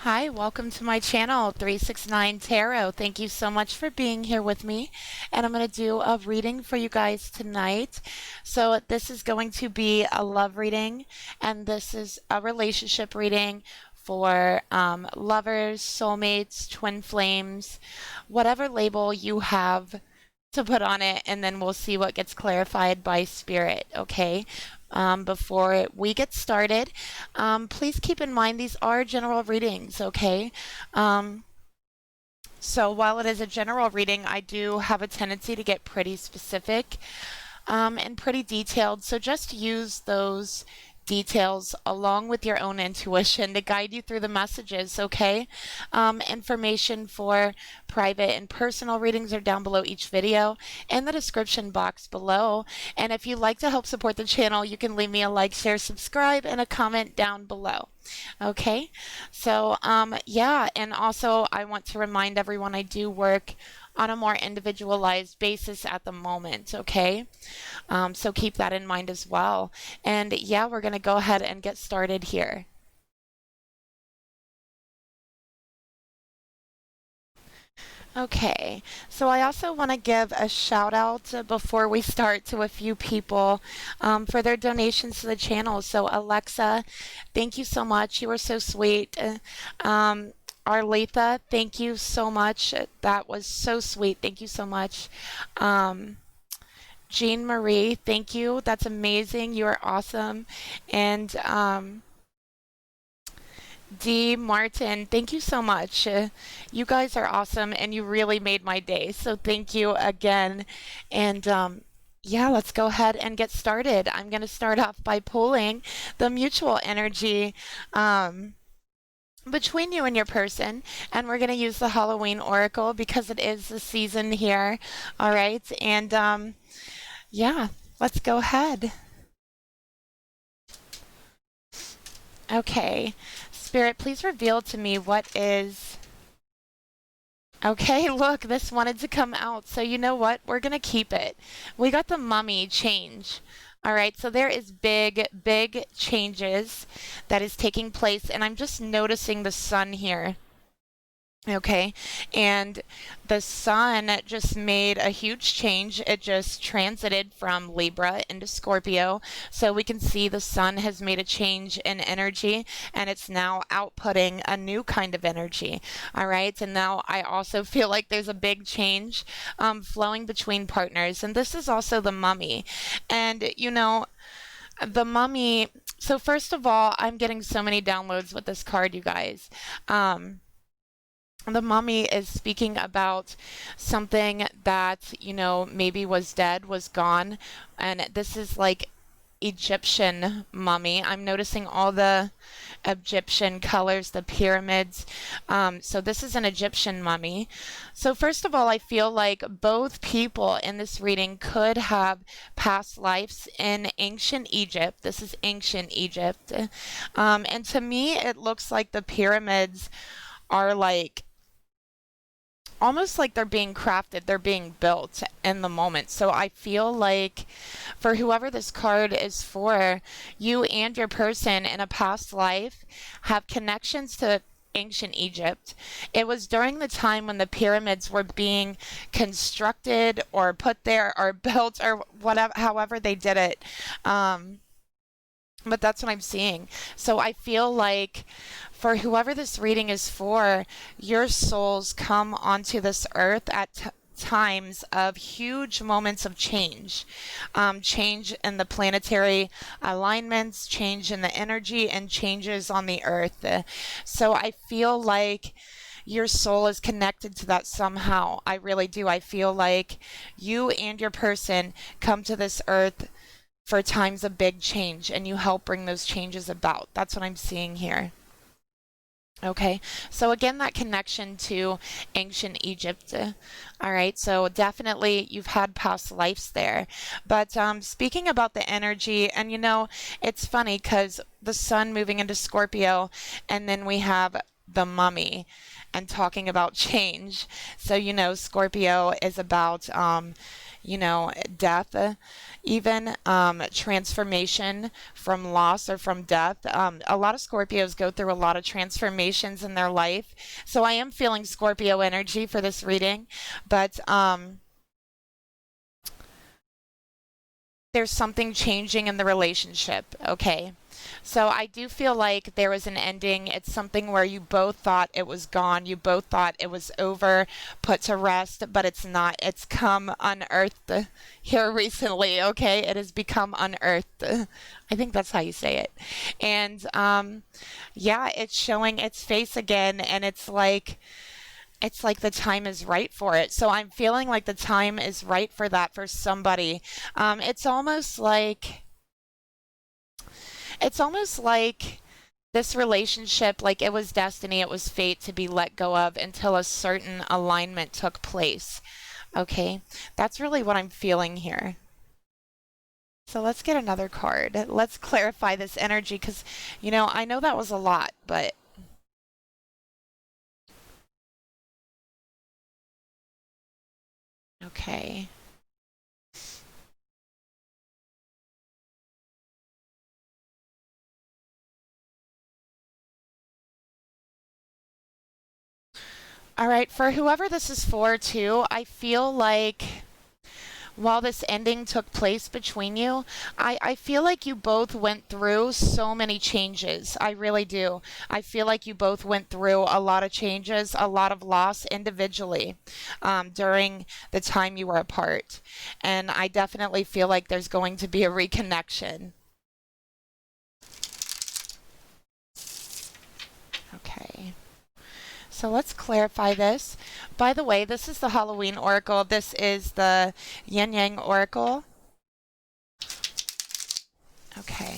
Hi, welcome to my channel, 369 Tarot. Thank you so much for being here with me. And I'm going to do a reading for you guys tonight. So this is going to be a love reading, and this is a relationship reading for lovers, soulmates, twin flames, whatever label you have to put on it, and then we'll see what gets clarified by spirit, okay? Before we get started, please keep in mind these are general readings, okay? So while it is a general reading, I do have a tendency to get pretty specific and pretty detailed, so just use those details along with your own intuition to guide you through the messages, okay? Information for private and personal readings are down below each video in the description box below. And if you'd like to help support the channel, you can leave me a like, share, subscribe, and a comment down below. Okay, so yeah, and also I want to remind everyone I do work on a more individualized basis at the moment, okay? So keep that in mind as well. And yeah, we're going to go ahead and get started here. Okay, so I also want to give a shout out before we start to a few people for their donations to the channel. So Alexa, thank you so much. You were so sweet. Arletha, thank you so much. That was so sweet. Thank you so much. Jean Marie, thank you. That's amazing. You are awesome. And D. Martin, thank you so much. You guys are awesome and you really made my day. So thank you again. And yeah, let's go ahead and get started. I'm going to start off by pulling the mutual energy between you and your person, and we're going to use the Halloween Oracle because it is the season here. All right, and yeah, let's go ahead. Okay, Spirit, please reveal to me what is... Okay, look, this wanted to come out, so you know what? We're going to keep it. We got the mummy change. All right, so there is big changes that is taking place, and I'm just noticing the sun here. Okay, and the sun just made a huge change. It just transited from Libra into Scorpio. So we can see the sun has made a change in energy and it's now outputting a new kind of energy. All right, and now I also feel like there's a big change flowing between partners. And this is also the mummy. And you know, the mummy. So, first of all, I'm getting so many downloads with this card, you guys. The mummy is speaking about something that, you know, maybe was dead, was gone. And this is like Egyptian mummy. I'm noticing all the Egyptian colors, the pyramids. So this is an Egyptian mummy. So first of all, I feel like both people in this reading could have past lives in ancient Egypt. This is ancient Egypt. And to me, it looks like the pyramids are like almost like they're being crafted, they're being built in the moment. So I feel like for whoever this card is for, you and your person in a past life have connections to ancient Egypt. It was during the time when the pyramids were being constructed or put there or built or whatever, however they did it. But that's what I'm seeing. So I feel like for whoever this reading is for, your souls come onto this earth at times of huge moments of change. Change in the planetary alignments, change in the energy, and changes on the earth. So I feel like your soul is connected to that somehow. I really do. I feel like you and your person come to this earth for times of big change and you help bring those changes about. That's what I'm seeing here. Okay, so again, that connection to ancient Egypt. All right, so definitely you've had past lives there. But speaking about the energy, and you know, it's funny because the sun moving into Scorpio, and then we have the mummy and talking about change. So, you know, Scorpio is about, death, even transformation from loss or from death. A lot of Scorpios go through a lot of transformations in their life. So I am feeling Scorpio energy for this reading, but there's something changing in the relationship, okay? So I do feel like there was an ending. It's something where you both thought it was gone. You both thought it was over, put to rest, but it's not. It's come unearthed here recently, okay? It has become unearthed. I think that's how you say it. And yeah, it's showing its face again, and it's like the time is right for it. So I'm feeling like the time is right for that for somebody. It's almost like this relationship, like it was destiny, it was fate to be let go of until a certain alignment took place. Okay, that's really what I'm feeling here. So let's get another card. Let's clarify this energy because, I know that was a lot, but okay. All right, for whoever this is for too, I feel like while this ending took place between you, I feel like you both went through so many changes. I really do. I feel like you both went through a lot of changes, a lot of loss individually during the time you were apart. And I definitely feel like there's going to be a reconnection. Okay. So let's clarify this. By the way, this is the Halloween Oracle. This is the Yin Yang Oracle. Okay.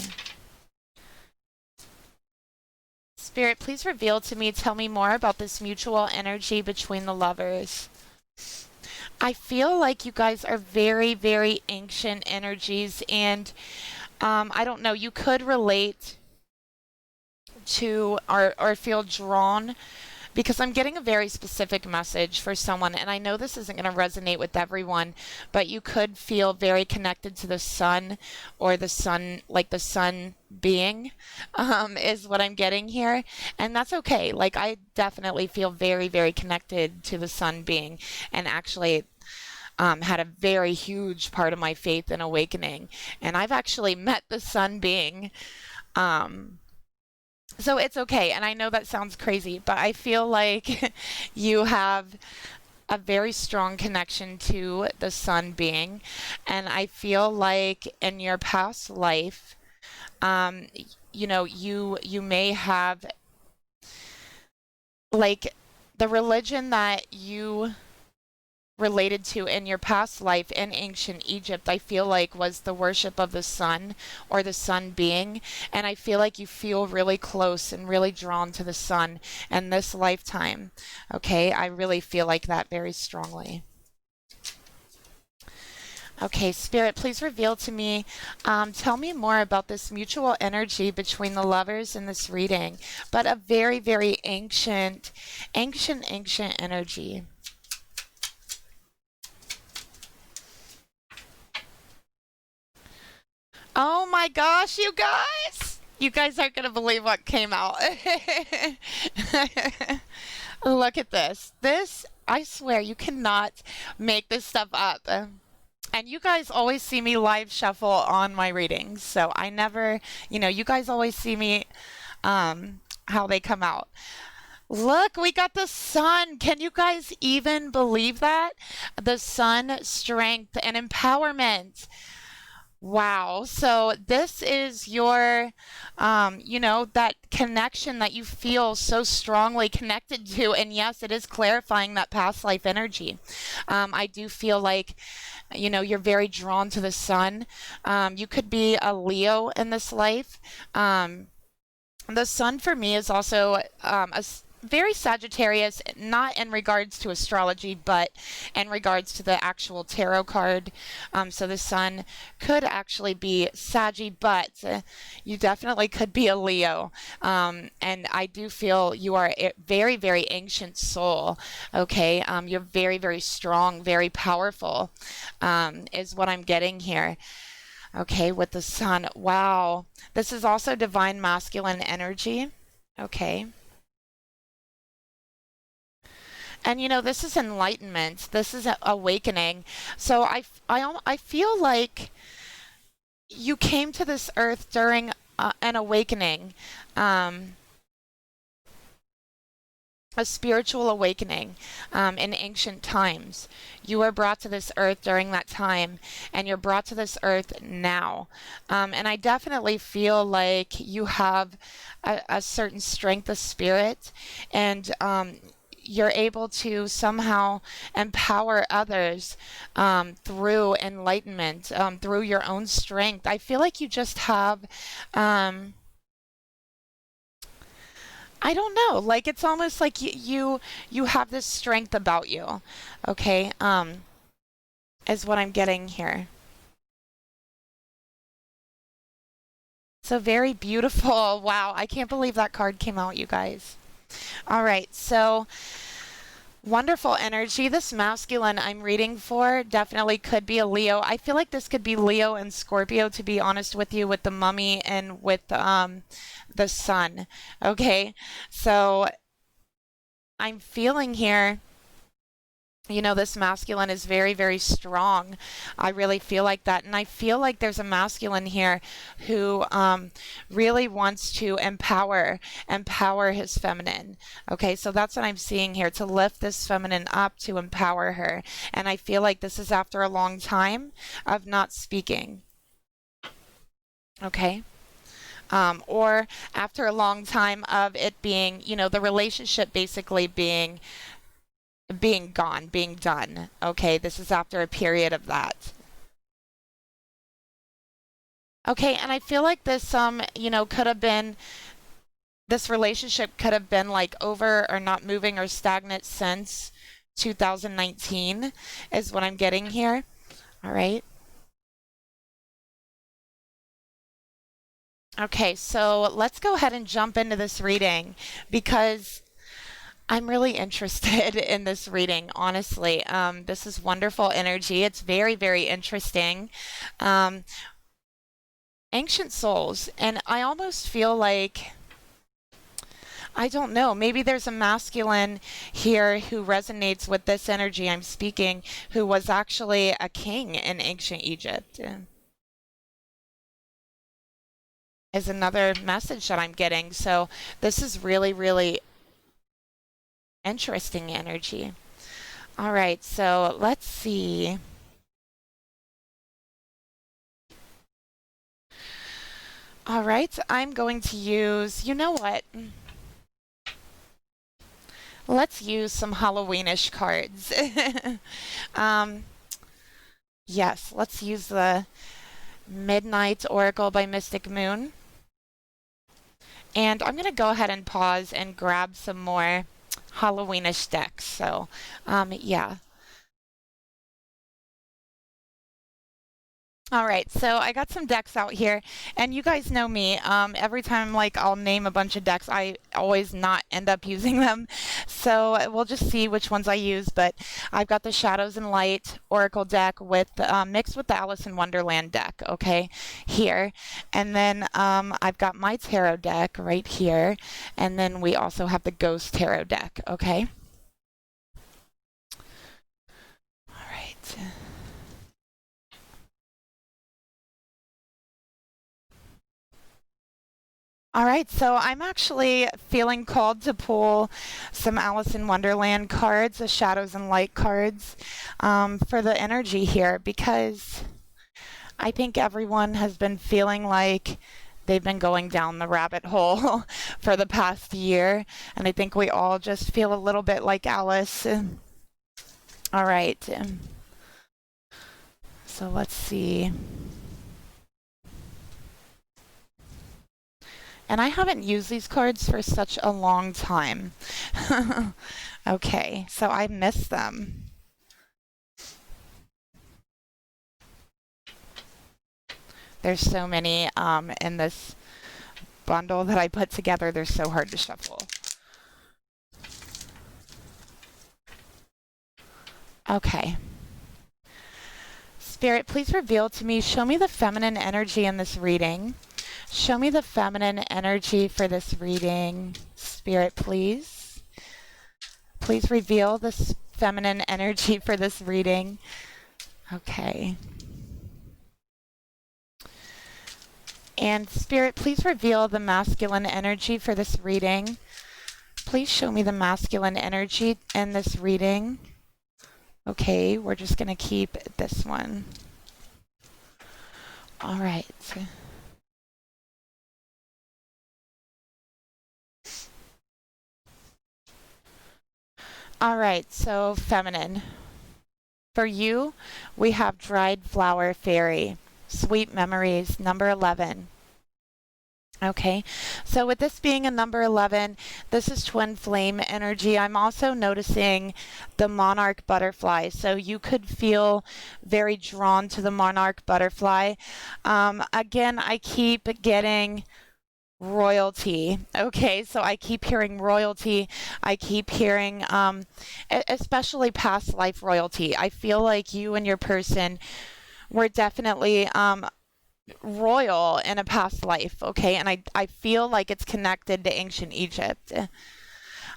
Spirit, please reveal to me, tell me more about this mutual energy between the lovers. I feel like you guys are very, very ancient energies, and I don't know, you could relate to or feel drawn because I'm getting a very specific message for someone, and I know this isn't going to resonate with everyone, but you could feel very connected to the sun, or the sun, like the sun being, is what I'm getting here. And that's okay. Like, I definitely feel very, very connected to the sun being, and actually had a very huge part of my faith in awakening. And I've actually met the sun being. So it's okay. And I know that sounds crazy, but I feel like you have a very strong connection to the sun being. And I feel like in your past life, you may have, like, the religion that you related to in your past life in ancient Egypt, I feel like was the worship of the sun, or the sun being. And I feel like you feel really close and really drawn to the sun in this lifetime. Okay, I really feel like that very strongly. Okay, Spirit, please reveal to me, tell me more about this mutual energy between the lovers in this reading, but a very, very ancient energy. Oh my gosh, you guys! You guys aren't going to believe what came out. Look at this. This, I swear, you cannot make this stuff up. And you guys always see me live shuffle on my readings. So I never, you guys always see me how they come out. Look, we got the sun. Can you guys even believe that? The sun, strength, and empowerment. Wow. So this is your, that connection that you feel so strongly connected to. And yes, it is clarifying that past life energy. I do feel like, you're very drawn to the sun. You could be a Leo in this life. The sun for me is also very Sagittarius, not in regards to astrology, but in regards to the actual tarot card. So the sun could actually be Saggy, but you definitely could be a Leo. And I do feel you are a very, very ancient soul. Okay. You're very, very strong, very powerful, is what I'm getting here. Okay. With the sun. Wow. This is also divine masculine energy. Okay. And this is enlightenment. This is awakening. So I feel like you came to this earth during an awakening, um, a spiritual awakening in ancient times. You were brought to this earth during that time, and you're brought to this earth now. And I definitely feel like you have a certain strength of spirit, and you're able to somehow empower others through enlightenment, through your own strength. I feel like you just have, I don't know, like it's almost like you have this strength about you. Okay, is what I'm getting here. So very beautiful. Wow, I can't believe that card came out, you guys. All right, so wonderful energy. This masculine I'm reading for definitely could be a Leo. I feel like this could be Leo and Scorpio, to be honest with you, with the mummy and with the sun. Okay, so I'm feeling here, this masculine is very, very strong. I really feel like that. And I feel like there's a masculine here who really wants to empower his feminine. Okay, so that's what I'm seeing here, to lift this feminine up, to empower her. And I feel like this is after a long time of not speaking. Okay. Or after a long time of it being, the relationship basically being gone, being done. Okay, this is after a period of that. Okay, and I feel like this could have been, this relationship could have been like over or not moving or stagnant since 2019 is what I'm getting here. All right. Okay, so let's go ahead and jump into this reading because I'm really interested in this reading, honestly. This is wonderful energy. It's very, very interesting. Um, Ancient souls, and I almost feel like, I don't know, maybe there's a masculine here who resonates with this energy I'm speaking, who was actually a king in ancient Egypt. Is another message that I'm getting. So this is really, really interesting energy. All right, so let's see. All right, I'm going to use, you know what? Let's use some Halloweenish cards. Yes, let's use the Midnight Oracle by Mystic Moon. And I'm going to go ahead and pause and grab some more Halloweenish decks. So, yeah. All right, so I got some decks out here, and you guys know me. Every time, like, I'll name a bunch of decks, I always not end up using them. So we'll just see which ones I use. But I've got the Shadows and Light Oracle deck with mixed with the Alice in Wonderland deck. Okay, here, and then I've got my tarot deck right here, and then we also have the Ghost Tarot deck. Okay. All right. All right, so I'm actually feeling called to pull some Alice in Wonderland cards, the Shadows and Light cards, for the energy here, because I think everyone has been feeling like they've been going down the rabbit hole for the past year, and I think we all just feel a little bit like Alice. All right, so let's see. And I haven't used these cards for such a long time. Okay, so I missed them. There's so many in this bundle that I put together. They're so hard to shuffle. Okay. Spirit, please reveal to me, show me the feminine energy in this reading. Show me the feminine energy for this reading. Spirit, please. Please reveal this feminine energy for this reading. Okay. And Spirit, please reveal the masculine energy for this reading. Please show me the masculine energy in this reading. Okay, we're just going to keep this one. All right. All right, so feminine. For you, we have dried flower fairy, sweet memories, number 11. Okay, so with this being a number 11, this is twin flame energy. I'm also noticing the monarch butterfly. So you could feel very drawn to the monarch butterfly. Again, I keep getting royalty. Okay, so I keep hearing royalty. I keep hearing, especially past life royalty. I feel like you and your person were definitely royal in a past life, okay? And I feel like it's connected to ancient Egypt.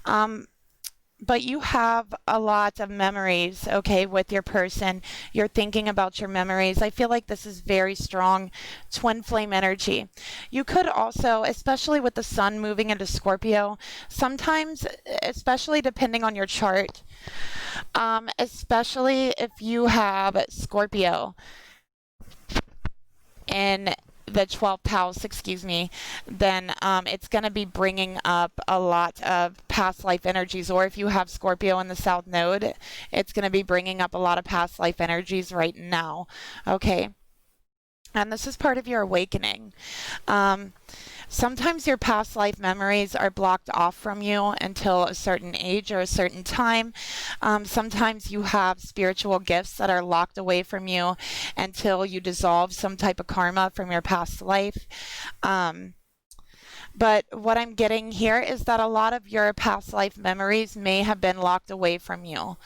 But you have a lot of memories, okay, with your person. You're thinking about your memories. I feel like this is very strong twin flame energy. You could also, especially with the sun moving into Scorpio, sometimes, especially depending on your chart, especially if you have Scorpio in the 12th house, excuse me, then it's going to be bringing up a lot of past life energies. Or if you have Scorpio in the South Node, it's going to be bringing up a lot of past life energies right now. Okay. And this is part of your awakening. Sometimes your past life memories are blocked off from you until a certain age or a certain time. Sometimes you have spiritual gifts that are locked away from you until you dissolve some type of karma from your past life. But what I'm getting here is that a lot of your past life memories may have been locked away from you,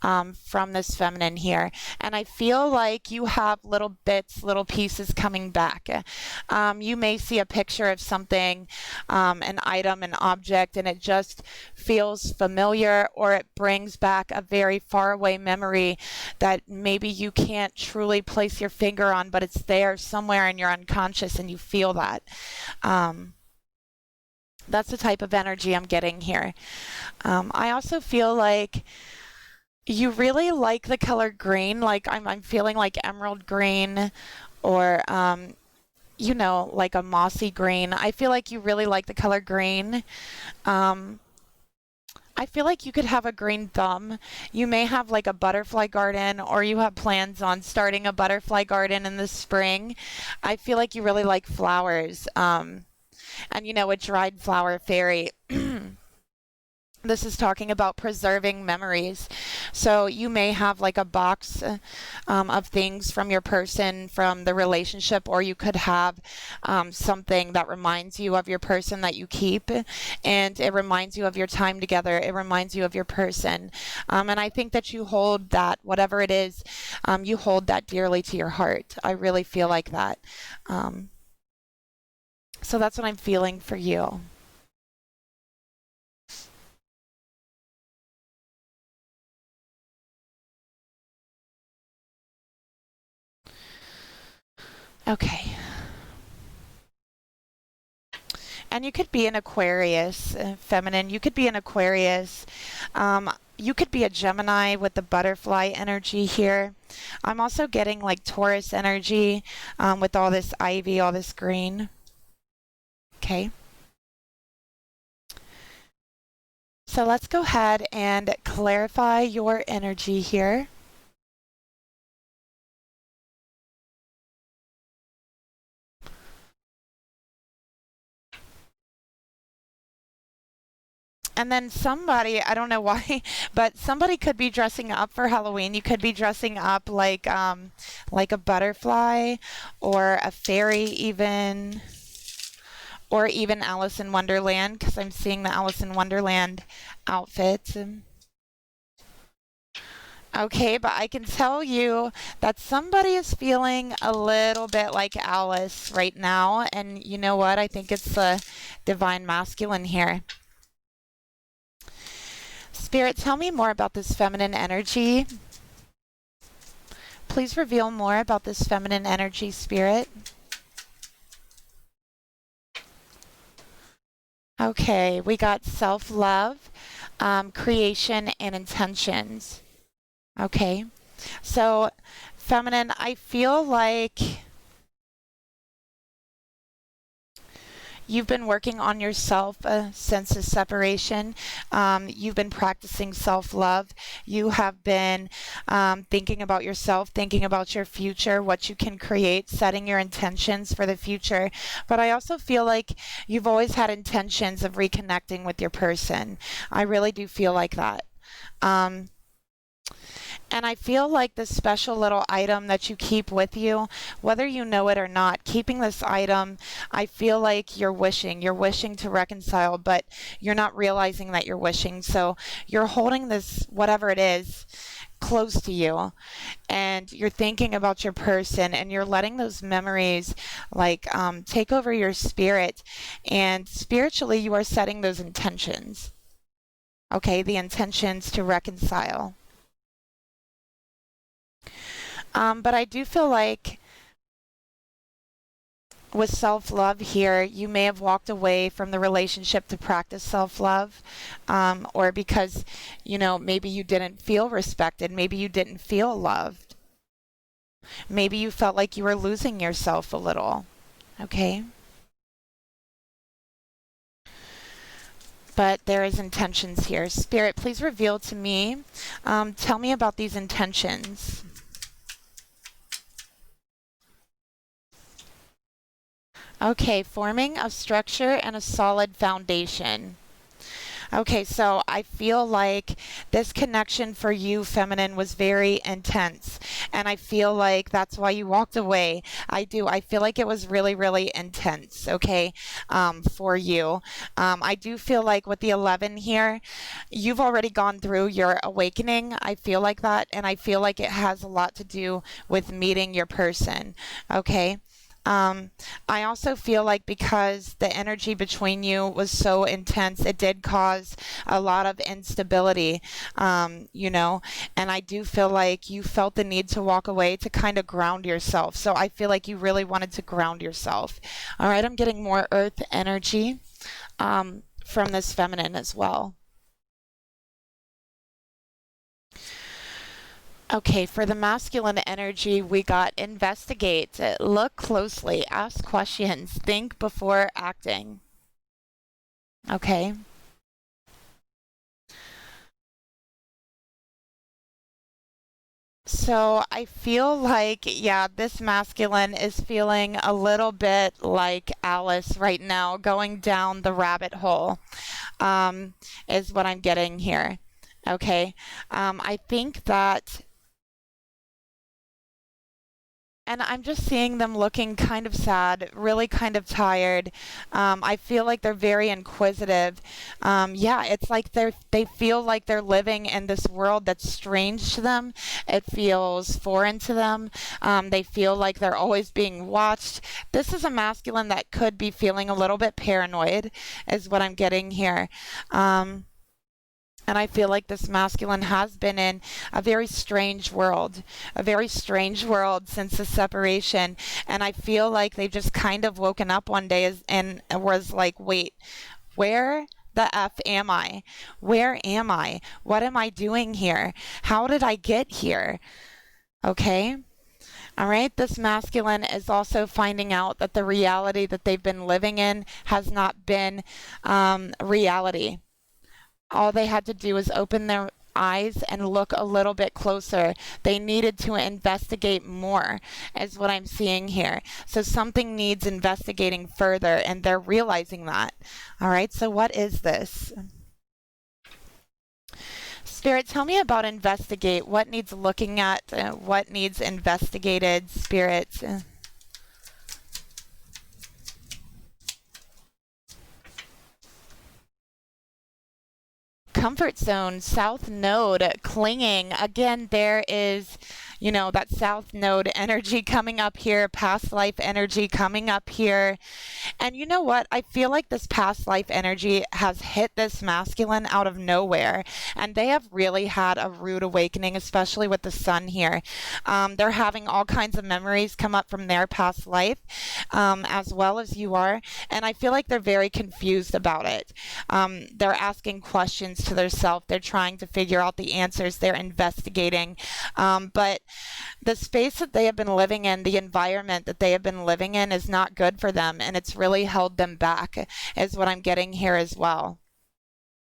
from this feminine here. And I feel like you have little bits, little pieces coming back. You may see a picture of something, an item, an object, and it just feels familiar, or it brings back a very far away memory that maybe you can't truly place your finger on, but it's there somewhere in your unconscious and you feel that. That's the type of energy I'm getting here. I also feel like you really like the color green. Like I'm feeling like emerald green, or you know, like a mossy green. I feel like you really like the color green. I feel like you could have a green thumb. You may have like a butterfly garden, or you have plans on starting a butterfly garden in the spring. I feel like you really like flowers. And you know, a dried flower fairy. This is talking about preserving memories. So you may have like a box of things from your person, from the relationship, or you could have something that reminds you of your person that you keep, and it reminds you of your time together. It reminds you of your person. And I think that you hold that, whatever it is, you hold that dearly to your heart. I really feel like that. So that's what I'm feeling for you. Okay. And you could be an Aquarius, feminine. You could be an Aquarius. You could be a Gemini with the butterfly energy here. I'm also getting like Taurus energy with all this ivy, all this green. Okay. So let's go ahead and clarify your energy here. And then somebody, I don't know why, but somebody could be dressing up for Halloween. You could be dressing up like a butterfly or a fairy even, or even Alice in Wonderland, because I'm seeing the Alice in Wonderland outfit. Okay, but I can tell you that somebody is feeling a little bit like Alice right now. And you know what? I think it's the divine masculine here. Spirit, tell me more about this feminine energy. Please reveal more about this feminine energy, Spirit. Okay, we got self-love, creation, and intentions. Okay, so feminine, I feel like you've been working on yourself since the separation. You've been practicing self-love. You have been thinking about yourself, thinking about your future, what you can create, setting your intentions for the future. But I also feel like you've always had intentions of reconnecting with your person. I really do feel like that. And I feel like this special little item that you keep with you, whether you know it or not, keeping this item, I feel like you're wishing to reconcile, but you're not realizing that you're wishing. So you're holding this, whatever it is, close to you, and you're thinking about your person, and you're letting those memories take over your spirit, and spiritually you are setting those intentions. Okay, the intentions to reconcile. But I do feel like with self-love here, you may have walked away from the relationship to practice self-love, or because, maybe you didn't feel respected, maybe you didn't feel loved. Maybe you felt like you were losing yourself a little, okay? But there is intentions here. Spirit, please reveal to me, tell me about these intentions. Okay, forming a structure and a solid foundation. Okay, so I feel like this connection for you, feminine, was very intense. And I feel like that's why you walked away. I do. I feel like it was really, really intense, okay, for you. I do feel like with the 11 here, you've already gone through your awakening. I feel like that. And I feel like it has a lot to do with meeting your person, okay? I also feel like because the energy between you was so intense, it did cause a lot of instability, and I do feel like you felt the need to walk away to kind of ground yourself. So I feel like you really wanted to ground yourself. All right, I'm getting more earth energy from this feminine as well. Okay, for the masculine energy, we got investigate, look closely, ask questions, think before acting. Okay. So I feel like, yeah, this masculine is feeling a little bit like Alice right now, going down the rabbit hole, is what I'm getting here. Okay. I think that. And I'm just seeing them looking kind of sad, really kind of tired. I feel like they're very inquisitive. Yeah, it's like they feel like they're living in this world that's strange to them. It feels foreign to them. They feel like they're always being watched. This is a masculine that could be feeling a little bit paranoid, is what I'm getting here. And I feel like this masculine has been in a very strange world since the separation. And I feel like they've just kind of woken up one day and was like, wait, where the F am I? Where am I? What am I doing here? How did I get here? Okay. All right, this masculine is also finding out that the reality that they've been living in has not been reality. All they had to do was open their eyes and look a little bit closer. They needed to investigate more, is what I'm seeing here. So something needs investigating further, and they're realizing that. All right, so what is this? Spirit, tell me about investigate. What needs looking at? What needs investigated, Spirit? Comfort zone, south node, clinging. Again, there is, you know, that south node energy coming up here, past life energy coming up here. And you know what? I feel like this past life energy has hit this masculine out of nowhere. And they have really had a rude awakening, especially with the sun here. They're having all kinds of memories come up from their past life, as well as you are. And I feel like they're very confused about it. They're asking questions to themselves. They're trying to figure out the answers. They're investigating. But the space that they have been living in, the environment that they have been living in is not good for them, and it's really held them back, is what I'm getting here as well.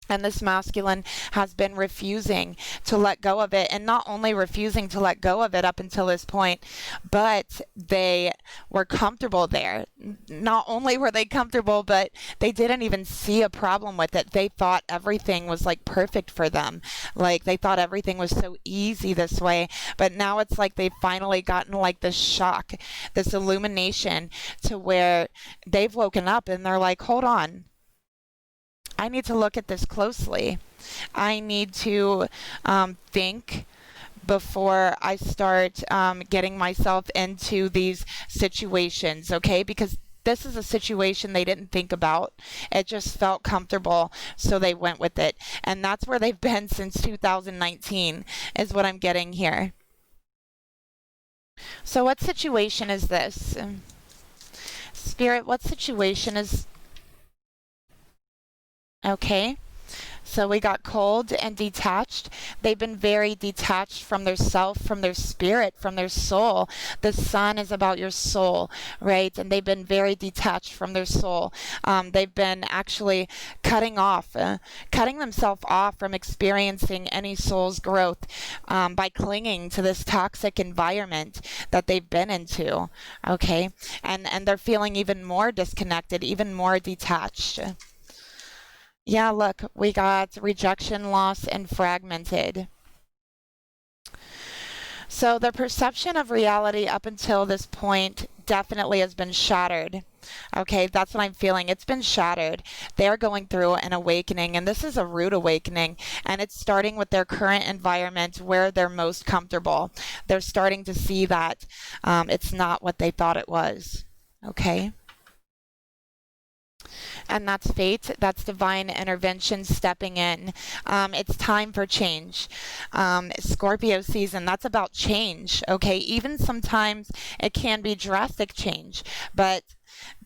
And this masculine has been refusing to let go of it, and not only refusing to let go of it up until this point, but they were comfortable there. Not only were they comfortable, but they didn't even see a problem with it. They thought everything was like perfect for them. Like they thought everything was so easy this way. But now it's like they've finally gotten like this shock, this illumination to where they've woken up and they're like, hold on. I need to look at this closely. I need to think before I start getting myself into these situations, okay? Because this is a situation they didn't think about. It just felt comfortable, so they went with it. And that's where they've been since 2019, is what I'm getting here. So what situation is this? Spirit, what situation is... Okay, so we got cold and detached. They've been very detached from their self, from their spirit, from their soul. The sun is about your soul, right? And they've been very detached from their soul. They've been actually cutting themselves off from experiencing any soul's growth by clinging to this toxic environment that they've been into, okay? And they're feeling even more disconnected, even more detached. Yeah, look, we got rejection, loss, and fragmented. So the perception of reality up until this point definitely has been shattered. Okay, that's what I'm feeling. It's been shattered. They're going through an awakening, and this is a rude awakening, and it's starting with their current environment where they're most comfortable. They're starting to see that it's not what they thought it was. Okay? And that's fate. That's divine intervention stepping in. It's time for change. Scorpio season, that's about change, okay? Even sometimes it can be drastic change, but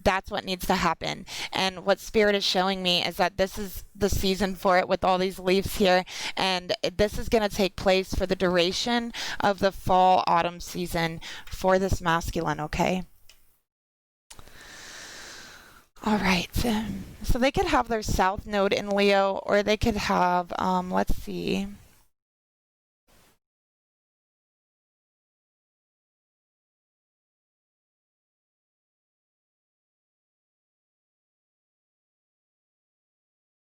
that's what needs to happen. And what Spirit is showing me is that this is the season for it with all these leaves here. And this is going to take place for the duration of the fall, autumn season for this masculine, okay? All right, so they could have their south node in Leo, or they could have, let's see.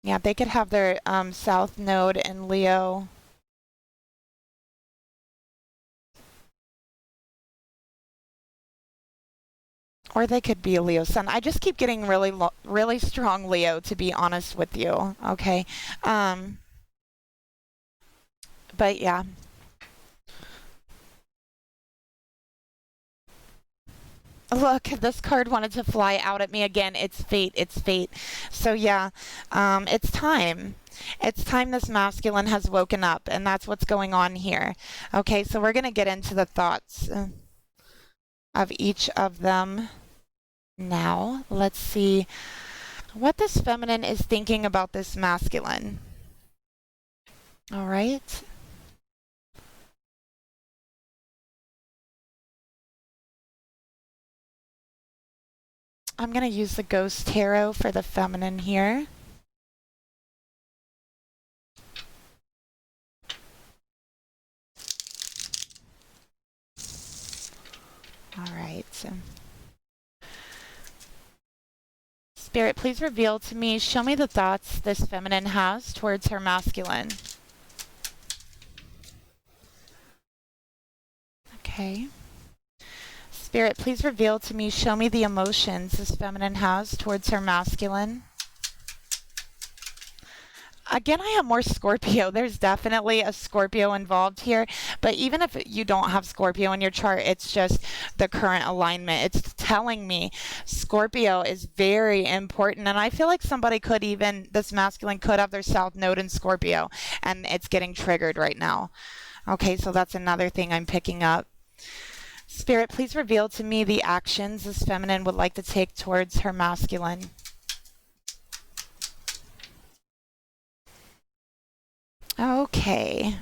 Yeah, they could have their south node in Leo. Or they could be a Leo sun. I just keep getting really strong Leo, to be honest with you. Okay. But yeah. Look, this card wanted to fly out at me again. It's fate. It's fate. So yeah, it's time. It's time this masculine has woken up, and that's what's going on here. Okay, so we're going to get into the thoughts of each of them. Now, let's see what this feminine is thinking about this masculine. All right. I'm going to use the Ghost Tarot for the feminine here. All right. Spirit, please reveal to me, show me the thoughts this feminine has towards her masculine. Okay. Spirit, please reveal to me, show me the emotions this feminine has towards her masculine. Again, I have more Scorpio. There's definitely a Scorpio involved here. But even if you don't have Scorpio in your chart, it's just the current alignment. It's telling me Scorpio is very important. And I feel like somebody could even, this masculine could have their South Node in Scorpio. And it's getting triggered right now. Okay, so that's another thing I'm picking up. Spirit, please reveal to me the actions this feminine would like to take towards her masculine. Okay.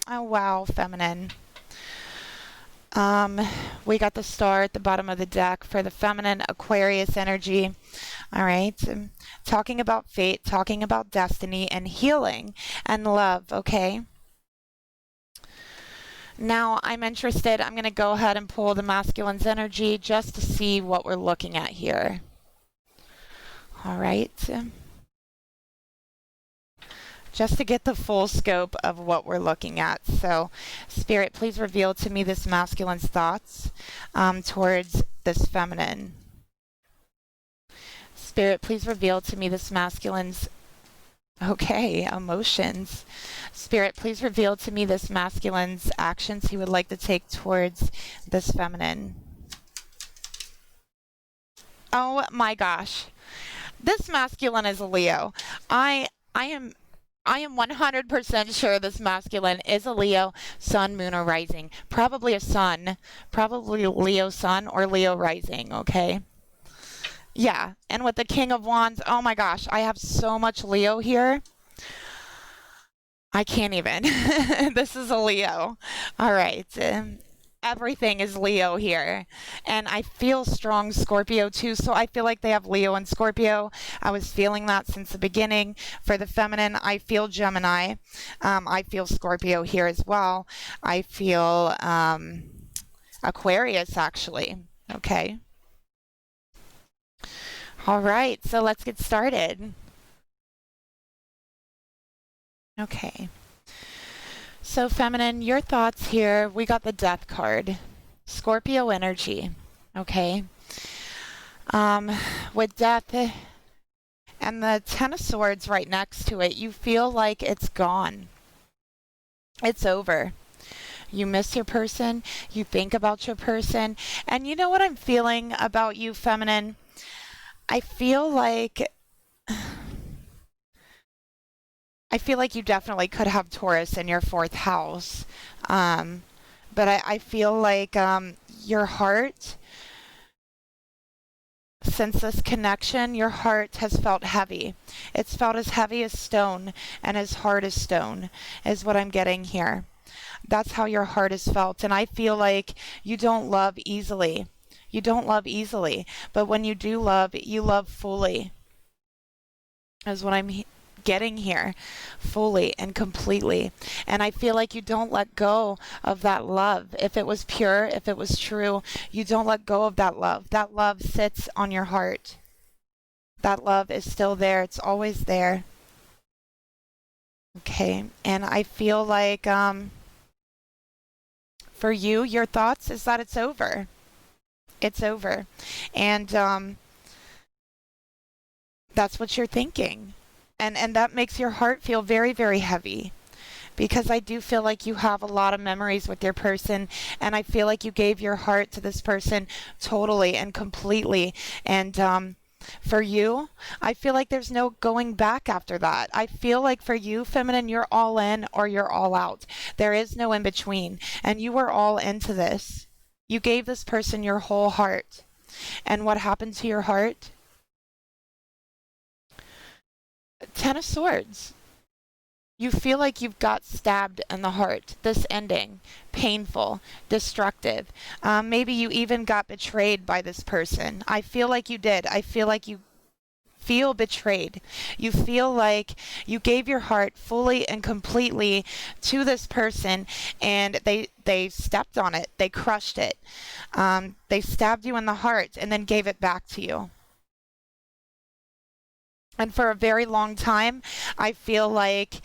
Oh, wow, feminine. We got the star at the bottom of the deck for the feminine Aquarius energy. All right. Talking about fate, talking about destiny and healing and love, okay? Now I'm interested, I'm going to go ahead and pull the masculine's energy just to see what we're looking at here. All right. Just to get the full scope of what we're looking at. So, Spirit, please reveal to me this masculine's thoughts towards this feminine. Spirit, please reveal to me this masculine's, okay, emotions. Spirit, please reveal to me this masculine's actions he would like to take towards this feminine. Oh my gosh. This masculine is a Leo. I am 100% sure this masculine is a Leo, sun, moon, or rising. Probably a sun. Probably Leo sun or Leo rising, okay? Yeah, and with the King of Wands, oh my gosh, I have so much Leo here. I can't even. This is a Leo. All right. Everything is Leo here. And I feel strong Scorpio too, so I feel like they have Leo and Scorpio. I was feeling that since the beginning. For the feminine, I feel Gemini. I feel Scorpio here as well. I feel Aquarius, actually. Okay. All right, so let's get started. Okay. So feminine, your thoughts here. We got the Death card. Scorpio energy. Okay. With Death and the Ten of Swords right next to it, you feel like it's gone. It's over. You miss your person. You think about your person. And you know what I'm feeling about you, feminine? I feel like you definitely could have Taurus in your fourth house. But I feel like your heart, since this connection, your heart has felt heavy. It's felt as heavy as stone and as hard as stone, is what I'm getting here. That's how your heart is felt. And I feel like you don't love easily. You don't love easily. But when you do love, you love fully, is what I'm getting here, fully and completely. And I feel like you don't let go of that love. If it was pure, if it was true, you don't let go of that love. That love sits on your heart. That love is still there. It's always there. Okay. And I feel like for you, your thoughts is that it's over. It's over. And that's what you're thinking. And that makes your heart feel very, very heavy, because I do feel like you have a lot of memories with your person, and I feel like you gave your heart to this person totally and completely. And for you, I feel like there's no going back after that. I feel like for you, feminine, you're all in or you're all out. There is no in between, and you were all into this. You gave this person your whole heart. And what happened to your heart? Ten of Swords. You feel like you've got stabbed in the heart. This ending, painful, destructive. Maybe you even got betrayed by this person. I feel like you did. I feel like you feel betrayed. You feel like you gave your heart fully and completely to this person, and they stepped on it. They crushed it. They stabbed you in the heart and then gave it back to you. And for a very long time, I feel like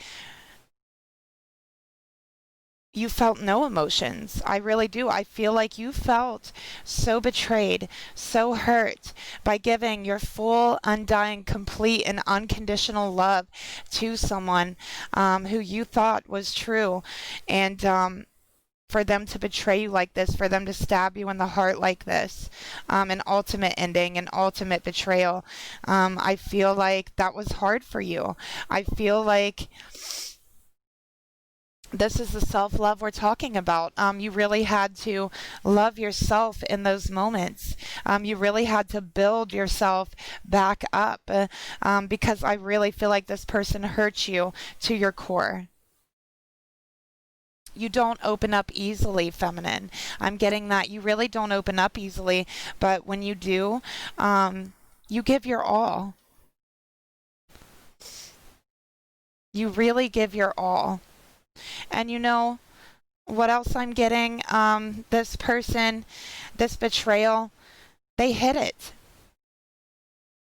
you felt no emotions. I really do. I feel like you felt so betrayed, so hurt by giving your full, undying, complete, and unconditional love to someone who you thought was true. And for them to betray you like this, for them to stab you in the heart like this, an ultimate ending, an ultimate betrayal. I feel like that was hard for you. I feel like this is the self-love we're talking about. You really had to love yourself in those moments. You really had to build yourself back up because I really feel like this person hurt you to your core. You don't open up easily, feminine. I'm getting that. You really don't open up easily, but when you do, you give your all. You really give your all. And you know what else I'm getting? This person, this betrayal, they hid it.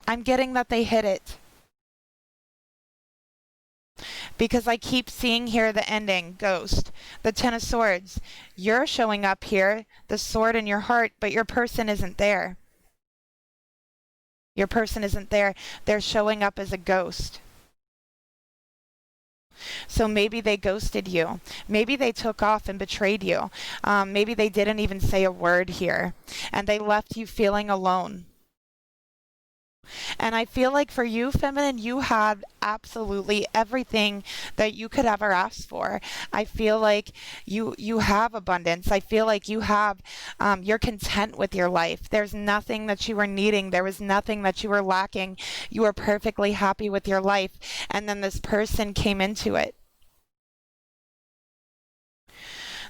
I'm getting that they hid it. Because I keep seeing here the ending, ghost, the Ten of Swords. You're showing up here, the sword in your heart, but your person isn't there. Your person isn't there. They're showing up as a ghost. So maybe they ghosted you. Maybe they took off and betrayed you. Maybe they didn't even say a word here. And they left you feeling alone. And I feel like for you, feminine, you had absolutely everything that you could ever ask for. I feel like you have abundance. I feel like you have, you're content with your life. There's nothing that you were needing. There was nothing that you were lacking. You were perfectly happy with your life. And then this person came into it.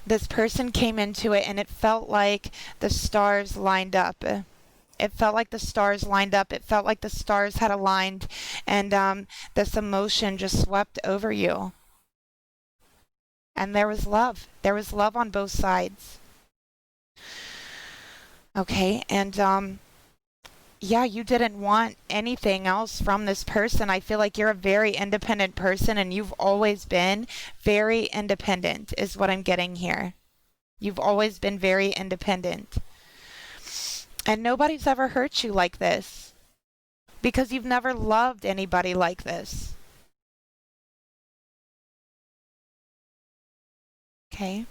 This person came into it and it felt like the stars lined up. It felt like the stars lined up. It felt like the stars had aligned, and this emotion just swept over you. And there was love. There was love on both sides. Okay, and yeah, you didn't want anything else from this person. I feel like you're a very independent person, and you've always been very independent, is what I'm getting here. You've always been very independent. And nobody's ever hurt you like this because you've never loved anybody like this. Okay.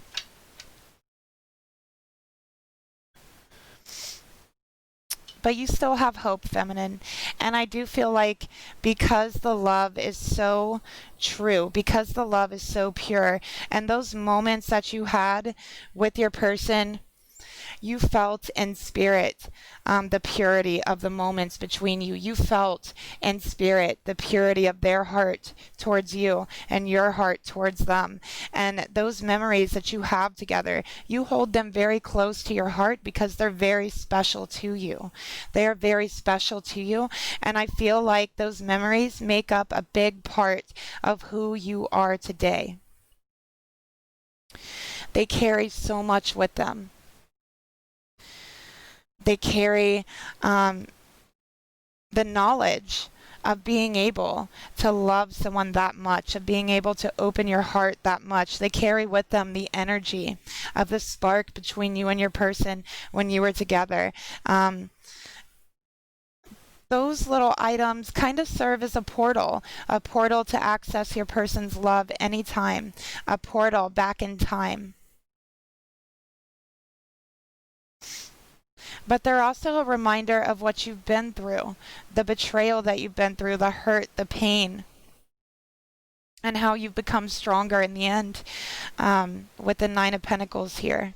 But you still have hope, feminine. And I do feel like because the love is so true, because the love is so pure, and those moments that you had with your person, you felt in spirit the purity of the moments between you. You felt in spirit the purity of their heart towards you and your heart towards them. And those memories that you have together, you hold them very close to your heart because they're very special to you. They are very special to you. And I feel like those memories make up a big part of who you are today. They carry so much with them. They carry the knowledge of being able to love someone that much, of being able to open your heart that much. They carry with them the energy of the spark between you and your person when you were together. Those little items kind of serve as a portal to access your person's love anytime, a portal back in time. But they're also a reminder of what you've been through, the betrayal that you've been through, the hurt, the pain, and how you've become stronger in the end with the Nine of Pentacles here.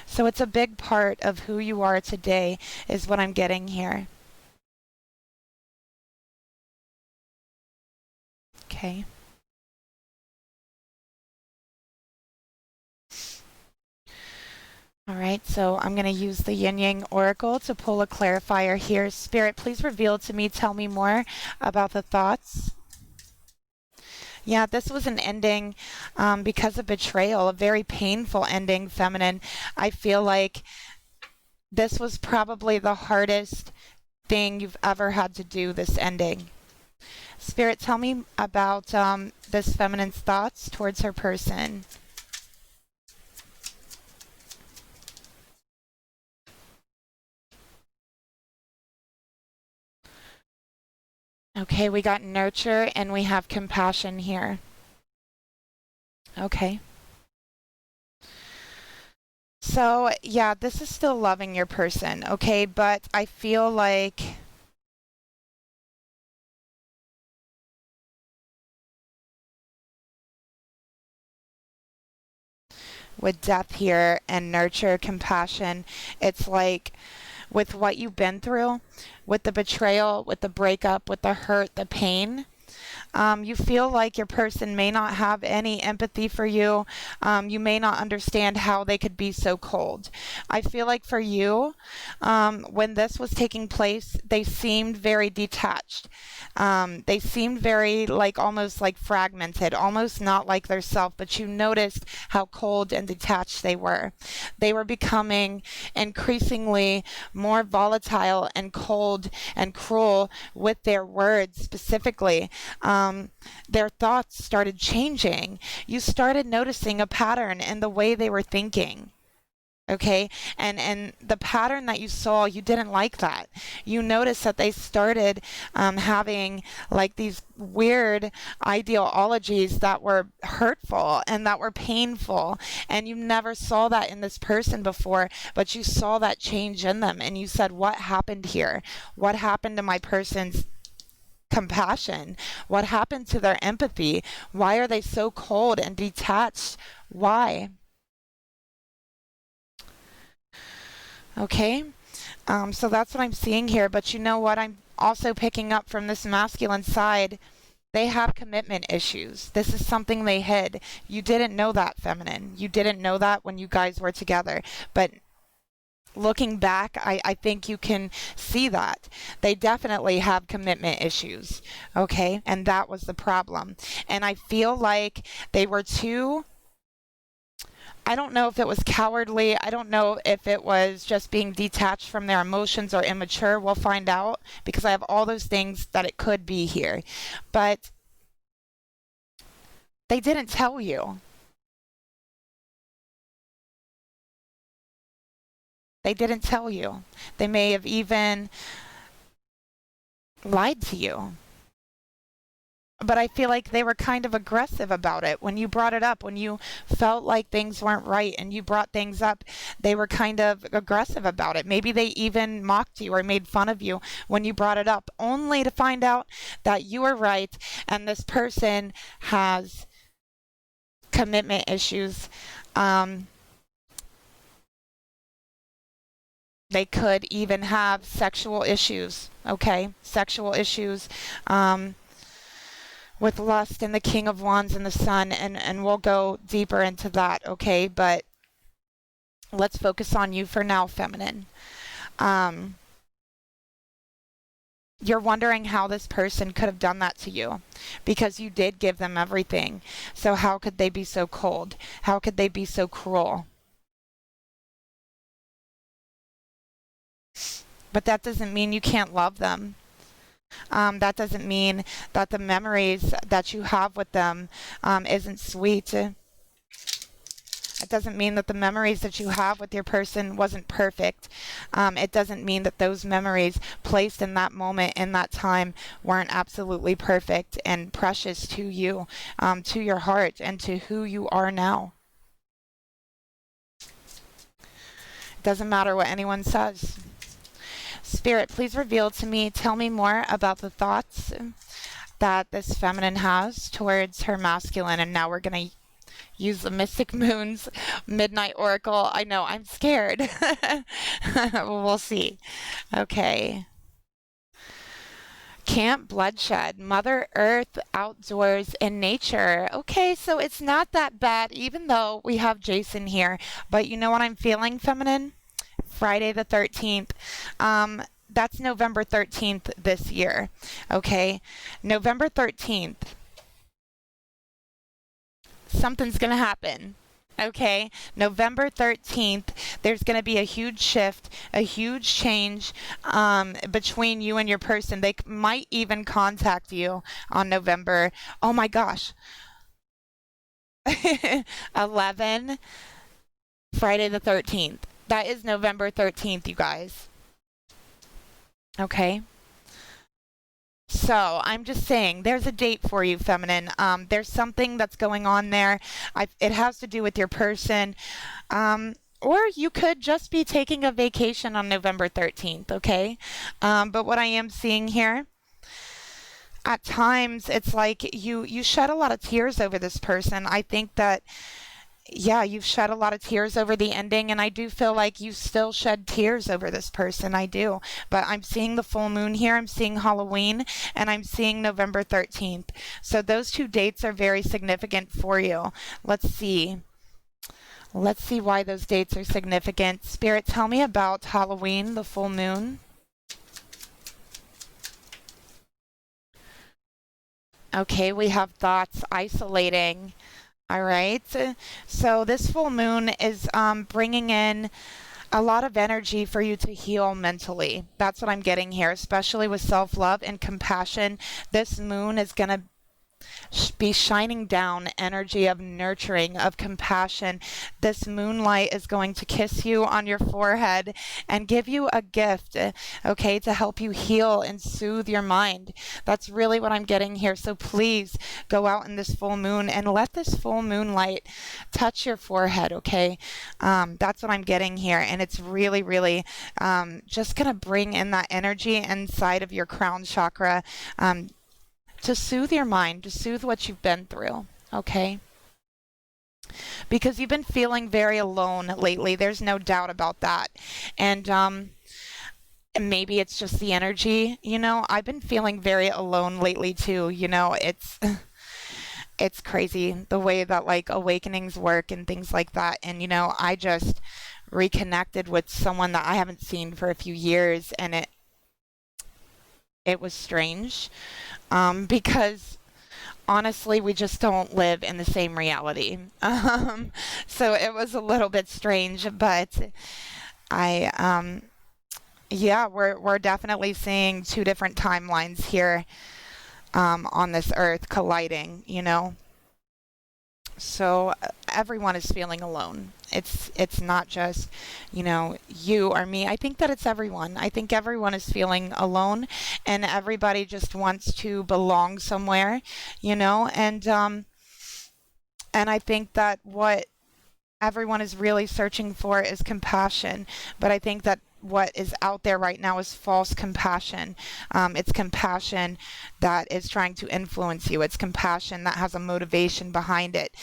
So it's a big part of who you are today is what I'm getting here. Okay. All right, so I'm going to use the Yin Yang Oracle to pull a clarifier here. Spirit, please reveal to me, tell me more about the thoughts. Yeah, this was an ending because of betrayal, a very painful ending, feminine. I feel like this was probably the hardest thing you've ever had to do, this ending. Spirit, tell me about this feminine's thoughts towards her person. Okay, we got nurture and we have compassion here. Okay. So, yeah, this is still loving your person, okay? But I feel like with death here and nurture, compassion, it's like with what you've been through, with the betrayal, with the breakup, with the hurt, the pain, you feel like your person may not have any empathy for you. You may not understand how they could be so cold. I feel like for you, when this was taking place, they seemed very detached. They seemed very like almost like fragmented, almost not like their self, but you noticed how cold and detached they were. They were becoming increasingly more volatile and cold and cruel with their words specifically. Their thoughts started changing. You started noticing a pattern in the way they were thinking. Okay, and the pattern that you saw, you didn't like that. You noticed that they started having like these weird ideologies that were hurtful and that were painful, and you never saw that in this person before, but you saw that change in them, and you said, what happened here? What happened to my person's compassion? What happened to their empathy? Why are they so cold and detached? Why? Okay, so that's what I'm seeing here. But you know what? I'm also picking up from this masculine side. They have commitment issues. This is something they hid. You didn't know that, feminine. You didn't know that when you guys were together. But looking back, I think you can see that. They definitely have commitment issues. Okay, and that was the problem. And I feel like they were too. I don't know if it was cowardly. I don't know if it was just being detached from their emotions or immature. We'll find out because I have all those things that it could be here. But they didn't tell you. They didn't tell you. They may have even lied to you. But I feel like they were kind of aggressive about it when you brought it up, when you felt like things weren't right and you brought things up. They were kind of aggressive about it. Maybe they even mocked you or made fun of you when you brought it up, only to find out that you were right and this person has commitment issues. They could even have sexual issues, okay? Sexual issues. With lust and the King of Wands and the Sun, and we'll go deeper into that, okay? But let's focus on you for now, feminine. You're wondering how this person could have done that to you because you did give them everything. So how could they be so cold? How could they be so cruel? But that doesn't mean you can't love them. That doesn't mean that the memories that you have with them isn't sweet. It doesn't mean that the memories that you have with your person wasn't perfect. It doesn't mean that those memories placed in that moment, in that time, weren't absolutely perfect and precious to you, to your heart, and to who you are now. It doesn't matter what anyone says. Spirit, please reveal to me, tell me more about the thoughts that this feminine has towards her masculine. And now we're going to use the Mystic Moon's Midnight Oracle. I know, I'm scared. We'll see. Okay. Camp Bloodshed, Mother Earth, outdoors, and nature. Okay, so it's not that bad, even though we have Jason here. But you know what I'm feeling, feminine? Friday the 13th. That's November 13th this year. Okay, November 13th. Something's going to happen. Okay, November 13th, there's going to be a huge shift, a huge change between you and your person. They might even contact you on November. Oh my gosh. 11, Friday the 13th. That is November 13th, you guys. Okay. So I'm just saying, there's a date for you, feminine. There's something that's going on there. It has to do with your person. Or you could just be taking a vacation on November 13th, okay? But what I am seeing here, at times it's like you shed a lot of tears over this person. I think that yeah, you've shed a lot of tears over the ending, and I do feel like you still shed tears over this person. I do. But I'm seeing the full moon here, I'm seeing Halloween, and I'm seeing November 13th. So those two dates are very significant for you. Let's see. Let's see why those dates are significant. Spirit, tell me about Halloween, the full moon. Okay, we have thoughts isolating. All right. So this full moon is bringing in a lot of energy for you to heal mentally. That's what I'm getting here, especially with self love and compassion. This moon is going to be shining down energy of nurturing, of compassion. This moonlight is going to kiss you on your forehead and give you a gift, okay, to help you heal and soothe your mind. That's really what I'm getting here. So please go out in this full moon and let this full moonlight touch your forehead, okay? That's what I'm getting here. And it's really, really just going to bring in that energy inside of your crown chakra. To soothe your mind, to soothe what you've been through, okay? Because you've been feeling very alone lately. There's no doubt about that. And maybe it's just the energy, you know. I've been feeling very alone lately too, you know. It's crazy the way that like awakenings work and things like that. And you know, I just reconnected with someone that I haven't seen for a few years, and it was strange because honestly, we just don't live in the same reality. So it was a little bit strange, but yeah, we're definitely seeing two different timelines here on this earth colliding, you know. So everyone is feeling alone. It's not just, you know, you or me. I think that it's everyone. I think everyone is feeling alone, and everybody just wants to belong somewhere, you know. And I think that what everyone is really searching for is compassion. But I think that what is out there right now is false compassion. It's compassion that is trying to influence you. It's compassion that has a motivation behind it,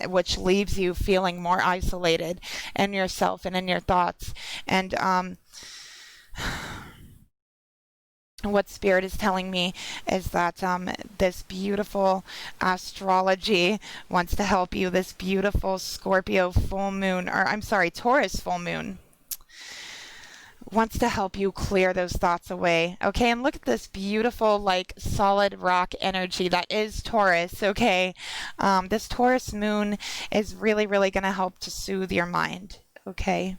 which leaves you feeling more isolated in yourself and in your thoughts. And what spirit is telling me is that this beautiful astrology wants to help you. This beautiful Scorpio full moon, or I'm sorry, Taurus full moon, wants to help you clear those thoughts away. Okay, and look at this beautiful, like, solid rock energy that is Taurus. Okay, this Taurus moon is really, really going to help to soothe your mind. Okay.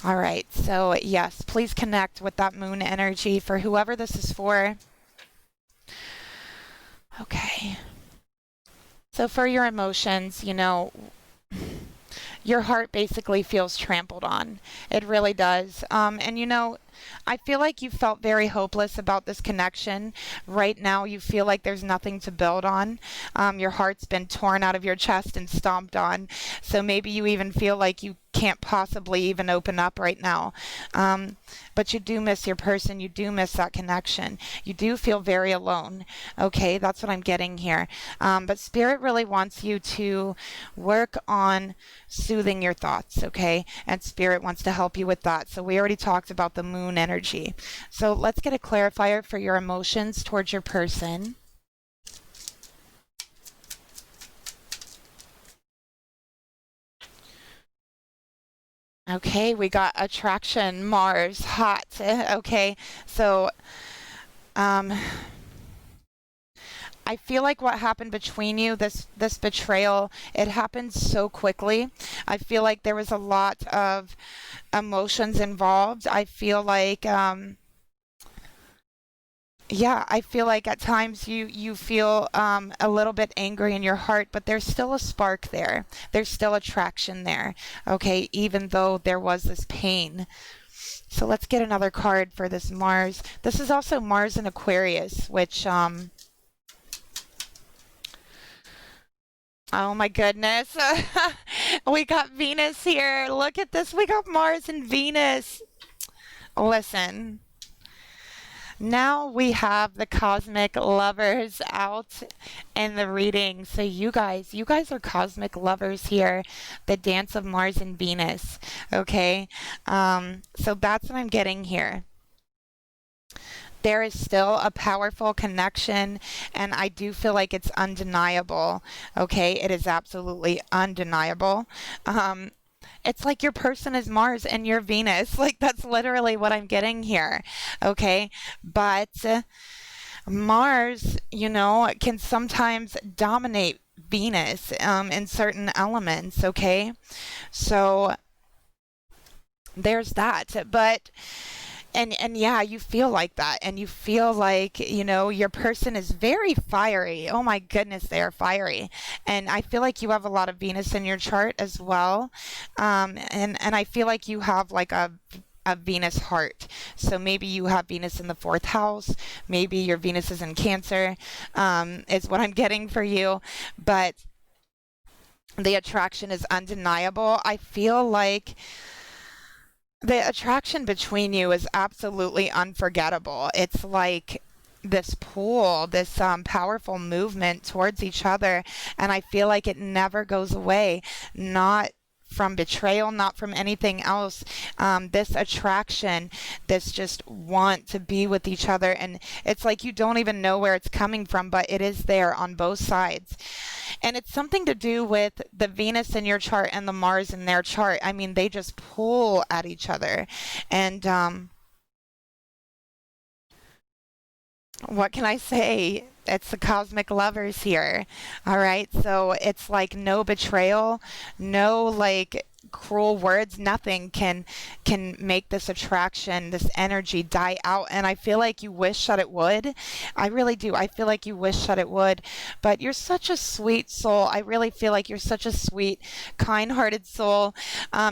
All right, so yes, please connect with that moon energy for whoever this is for. Okay. So for your emotions, you know, your heart basically feels trampled on. It really does. And you know, I feel like you felt very hopeless about this connection. Right now, you feel like there's nothing to build on. Your heart's been torn out of your chest and stomped on. So maybe you even feel like you can't possibly even open up right now. But you do miss your person. You do miss that connection. You do feel very alone. Okay, that's what I'm getting here. But Spirit really wants you to work on soothing your thoughts, okay? And Spirit wants to help you with that. So we already talked about the moon energy. So let's get a clarifier for your emotions towards your person. Okay, we got attraction, Mars, hot. Okay, so I feel like what happened between you, this betrayal, it happened so quickly. I feel like there was a lot of emotions involved. I feel like yeah, I feel like at times you feel a little bit angry in your heart, but there's still a spark there. There's still attraction there. Okay, even though there was this pain. So let's get another card for this Mars. This is also Mars in Aquarius, which oh my goodness. We got Venus here. Look at this. We got Mars and Venus. Listen. Now we have the cosmic lovers out in the reading. So you guys are cosmic lovers here. The dance of Mars and Venus. Okay. So that's what I'm getting here. There is still a powerful connection, and I do feel like it's undeniable. Okay, it is absolutely undeniable. It's like your person is Mars and you're Venus. Like that's literally what I'm getting here. Okay, but Mars, can sometimes dominate Venus in certain elements. Okay, so there's that. But and yeah, you feel like that, and you feel like your person is very fiery. Oh my goodness, they are fiery. And I feel like you have a lot of Venus in your chart as well. And I feel like you have like a Venus heart. So maybe you have Venus in the fourth house. Maybe your Venus is in Cancer, is what I'm getting for you. But the attraction is undeniable. I feel like the attraction between you is absolutely unforgettable. It's like this pull, this powerful movement towards each other, and I feel like it never goes away. Not from betrayal, not from anything else. This attraction, this just want to be with each other, and it's like you don't even know where it's coming from, but it is there on both sides. And it's something to do with the Venus in your chart and the Mars in their chart. I mean, they just pull at each other. And what can I say? It's the cosmic lovers here. All right. So it's like no betrayal, no like cruel words, nothing can make this attraction, this energy die out. And I feel like you wish that it would. I really do. I feel like you wish that it would. But you're such a sweet soul. I really feel like you're such a sweet, kind-hearted soul.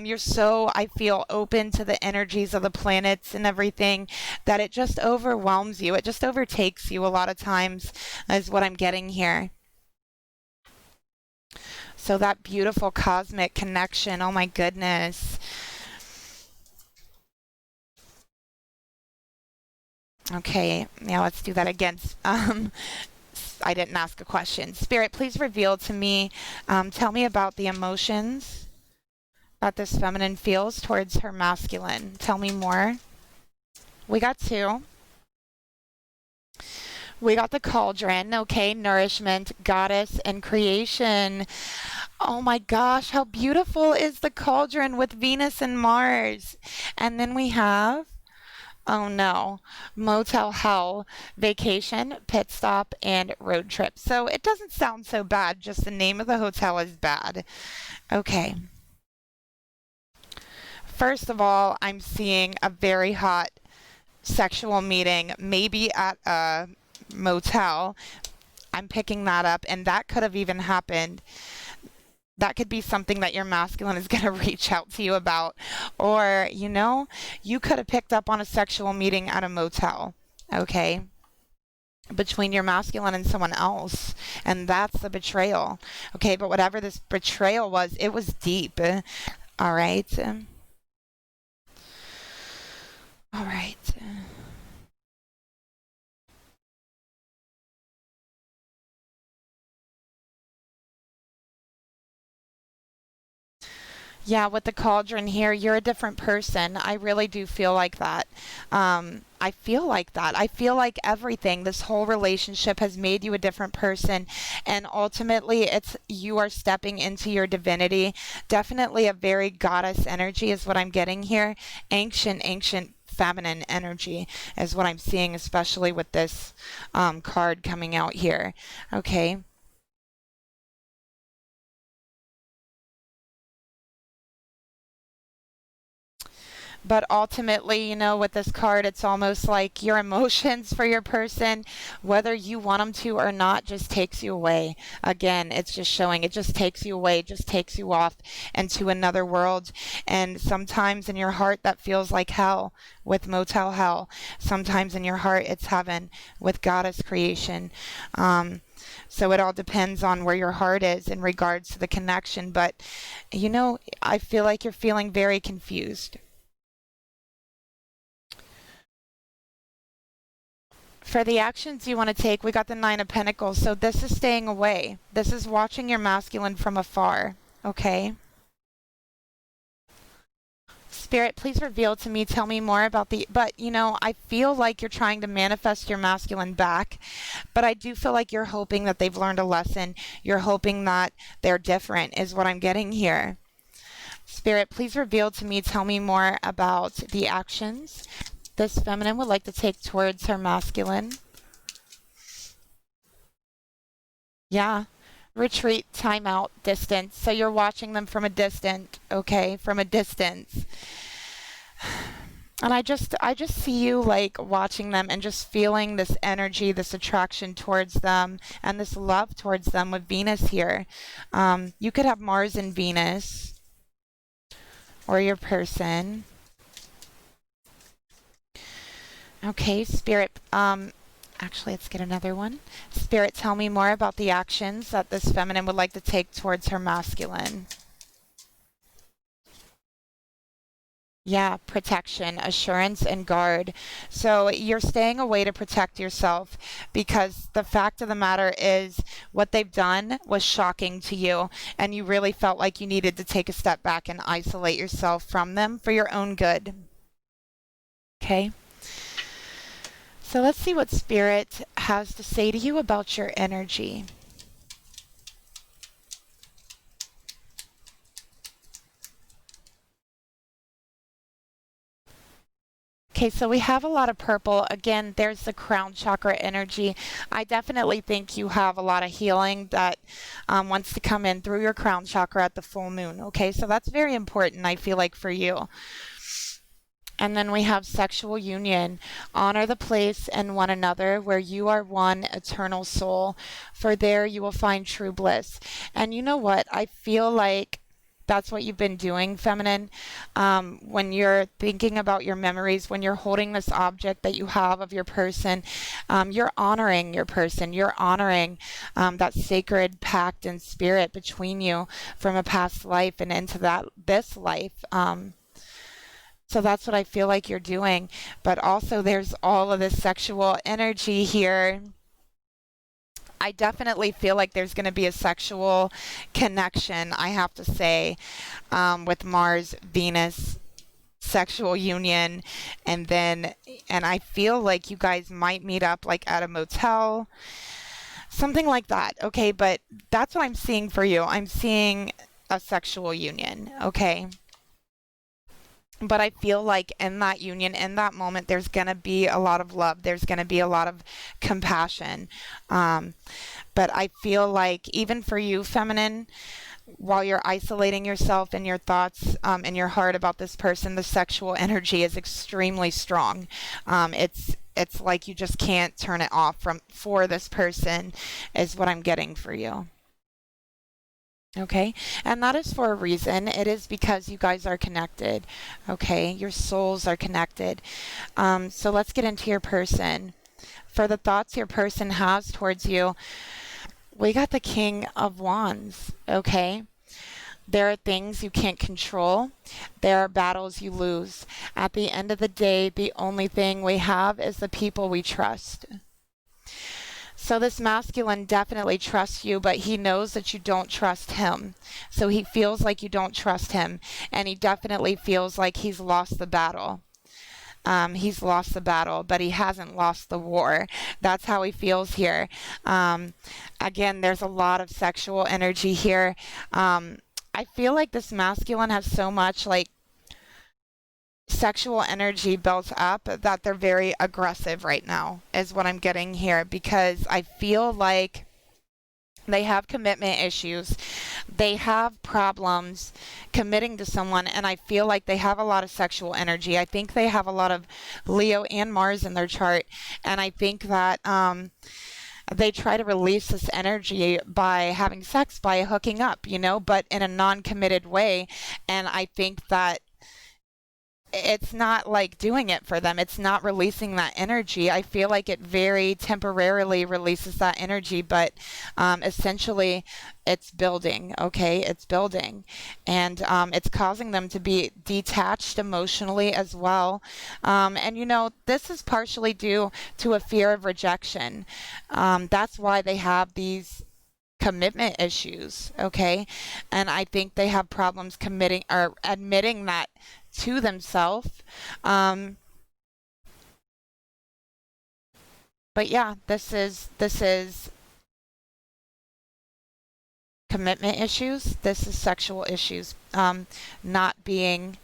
You're so, I feel, open to the energies of the planets and everything that it just overwhelms you. It just overtakes you a lot of times, is what I'm getting here. So that beautiful cosmic connection, oh my goodness. Okay, now let's do that again. I didn't ask a question. Spirit, please reveal to me, tell me about the emotions that this feminine feels towards her masculine. Tell me more. We got two. We got the cauldron, okay, nourishment, goddess, and creation. Oh my gosh, how beautiful is the cauldron with Venus and Mars? And then we have, oh no, motel hell, vacation, pit stop, and road trip. So it doesn't sound so bad, just the name of the hotel is bad. Okay. First of all, I'm seeing a very hot sexual meeting, maybe at a motel. I'm picking that up, and that could have even happened. That could be something that your masculine is going to reach out to you about. Or, you could have picked up on a sexual meeting at a motel, okay, between your masculine and someone else. And that's the betrayal, okay? But whatever this betrayal was, it was deep. All right. All right. Yeah, with the cauldron here, you're a different person. I really do feel like that. I feel like that. I feel like everything, this whole relationship has made you a different person. And ultimately, it's you are stepping into your divinity. Definitely a very goddess energy is what I'm getting here. Ancient feminine energy is what I'm seeing, especially with this card coming out here. Okay. But ultimately, with this card, it's almost like your emotions for your person, whether you want them to or not, just takes you away. Again, it's just showing it just takes you away, just takes you off into another world. And sometimes in your heart, that feels like hell with Motel Hell. Sometimes in your heart, it's heaven with Goddess creation. So it all depends on where your heart is in regards to the connection. But, I feel like you're feeling very confused. For the actions you want to take, we got the Nine of Pentacles. So this is staying away. This is watching your masculine from afar. Okay? Spirit, please reveal to me, tell me more about but I feel like you're trying to manifest your masculine back, but I do feel like you're hoping that they've learned a lesson. You're hoping that they're different, is what I'm getting here. Spirit, please reveal to me, tell me more about the actions this feminine would like to take towards her masculine. Yeah. Retreat, timeout, distance. So you're watching them from a distance, okay? From a distance. And I just see you like watching them and just feeling this energy, this attraction towards them, and this love towards them with Venus here. You could have Mars and Venus, or your person. Okay, Spirit, actually, let's get another one. Spirit, tell me more about the actions that this feminine would like to take towards her masculine. Yeah, protection, assurance, and guard. So you're staying away to protect yourself because the fact of the matter is what they've done was shocking to you, and you really felt like you needed to take a step back and isolate yourself from them for your own good. Okay? So let's see what Spirit has to say to you about your energy. Okay, so we have a lot of purple. Again, there's the crown chakra energy. I definitely think you have a lot of healing that wants to come in through your crown chakra at the full moon. Okay, so that's very important, I feel like, for you. And then we have sexual union. Honor the place and one another where you are one eternal soul, for there you will find true bliss. And you know what? I feel like that's what you've been doing, feminine. When you're thinking about your memories, when you're holding this object that you have of your person, you're honoring your person. You're honoring that sacred pact and spirit between you from a past life and into this life. So that's what I feel like you're doing. But also there's all of this sexual energy here. I definitely feel like there's going to be a sexual connection, I have to say, with Mars, Venus, sexual union. And I feel like you guys might meet up like at a motel, something like that. Okay, but that's what I'm seeing for you. I'm seeing a sexual union. Okay. But I feel like in that union, in that moment, there's going to be a lot of love. There's going to be a lot of compassion. But I feel like even for you, feminine, while you're isolating yourself and your thoughts in your heart about this person, the sexual energy is extremely strong. It's like you just can't turn it off for this person is what I'm getting for you. Okay, and that is for a reason. It is because you guys are connected. Okay, your souls are connected. So let's get into your person. For the thoughts your person has towards you, we got the King of Wands. Okay, there are things you can't control. There are battles you lose. At the end of the day, the only thing we have is the people we trust. So this masculine definitely trusts you, but he knows that you don't trust him. So he feels like you don't trust him, and he definitely feels like he's lost the battle. He's lost the battle, but he hasn't lost the war. That's how he feels here. Again, there's a lot of sexual energy here. I feel like this masculine has so much like sexual energy built up, that they're very aggressive right now, is what I'm getting here, because I feel like they have commitment issues. They have problems committing to someone, and I feel like they have a lot of sexual energy. I think they have a lot of Leo and Mars in their chart, and I think that they try to release this energy by having sex, by hooking up, but in a non-committed way. And I think that it's not like doing it for them. It's not releasing that energy. I feel like it very temporarily releases that energy, but essentially it's building, okay? It's building. And it's causing them to be detached emotionally as well. And this is partially due to a fear of rejection. That's why they have these commitment issues, okay? And I think they have problems committing or admitting that to themselves. But yeah, this is commitment issues. This is sexual issues. Not being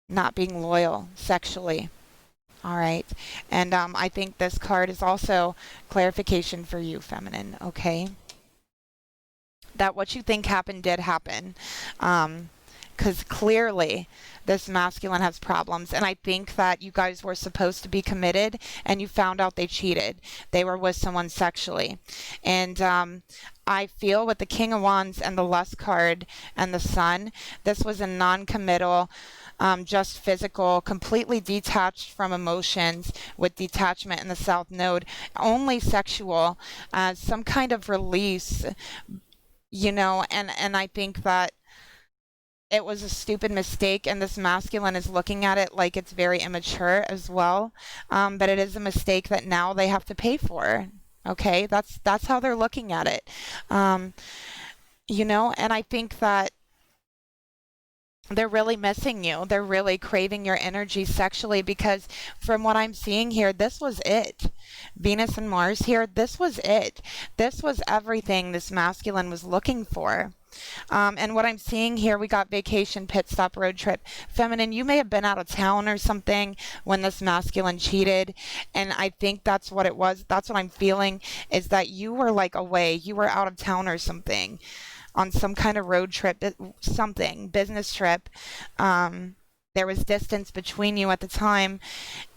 loyal sexually. All right. And I think this card is also clarification for you, feminine, okay? That what you think happened did happen. Because clearly this masculine has problems. And I think that you guys were supposed to be committed and you found out they cheated. They were with someone sexually. And I feel with the King of Wands and the Lust card and the Sun, this was a non-committal, just physical, completely detached from emotions with detachment in the South Node, only sexual, some kind of release, and I think that it was a stupid mistake, and this masculine is looking at it like it's very immature as well. But it is a mistake that now they have to pay for. Okay, that's how they're looking at it. And I think that they're really missing you. They're really craving your energy sexually, because from what I'm seeing here, this was it. Venus and Mars here, this was it. This was everything this masculine was looking for. And what I'm seeing here, we got vacation, pit stop, road trip. Feminine, you may have been out of town or something when this masculine cheated. And I think that's what it was. That's what I'm feeling, is that you were like away. You were out of town or something on some kind of road trip, something, business trip. There was distance between you at the time.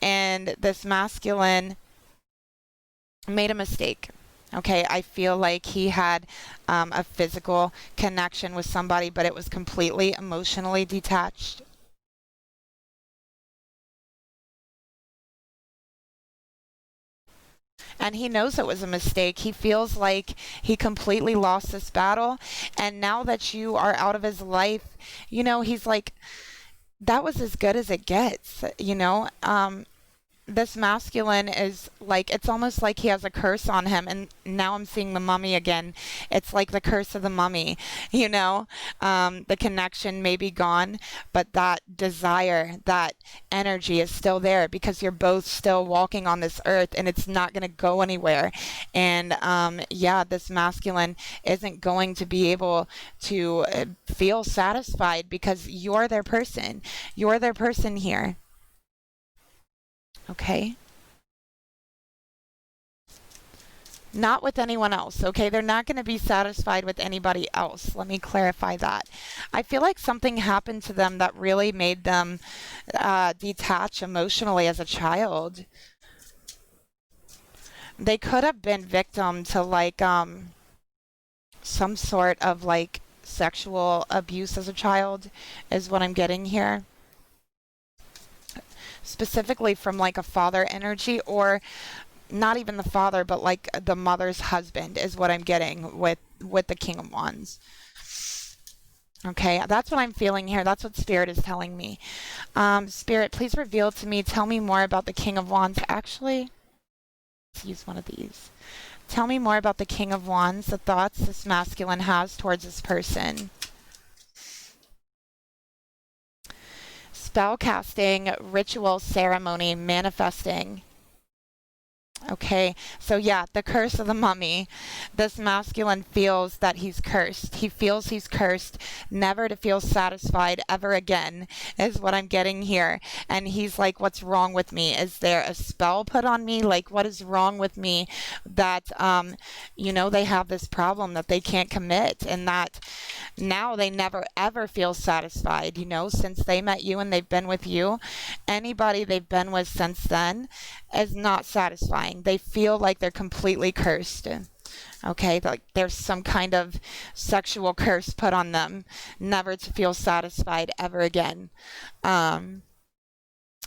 And this masculine made a mistake. Okay, I feel like he had a physical connection with somebody, but it was completely emotionally detached. And he knows it was a mistake. He feels like he completely lost this battle. And now that you are out of his life, he's like, that was as good as it gets. This masculine is like, it's almost like he has a curse on him. And now I'm seeing the mummy again. It's like the curse of the mummy. The connection may be gone, but that desire, that energy is still there, because you're both still walking on this earth and it's not going to go anywhere. And this masculine isn't going to be able to feel satisfied, because you're their person. You're their person here. Okay? Not with anyone else, okay? They're not going to be satisfied with anybody else. Let me clarify that. I feel like something happened to them that really made them detach emotionally as a child. They could have been victim to like some sort of like sexual abuse as a child, is what I'm getting here. Specifically from like a father energy, or not even the father, but like the mother's husband, is what I'm getting with the King of Wands. Okay, that's what I'm feeling here. That's what Spirit is telling me. Spirit, please reveal to me, tell me more about the King of Wands. Actually, let's use one of these. Tell me more about the King of Wands, the thoughts this masculine has towards this person. Spell casting, ritual, ceremony, manifesting. Okay, so yeah, the curse of the mummy. This masculine feels that he's cursed. He feels he's cursed, never to feel satisfied ever again, is what I'm getting here. And he's like, what's wrong with me? Is there a spell put on me? Like, what is wrong with me that, they have this problem that they can't commit, and that now they never ever feel satisfied, since they met you and they've been with you. Anybody they've been with since then is not satisfying. They feel like they're completely cursed. Okay, like there's some kind of sexual curse put on them, never to feel satisfied ever again.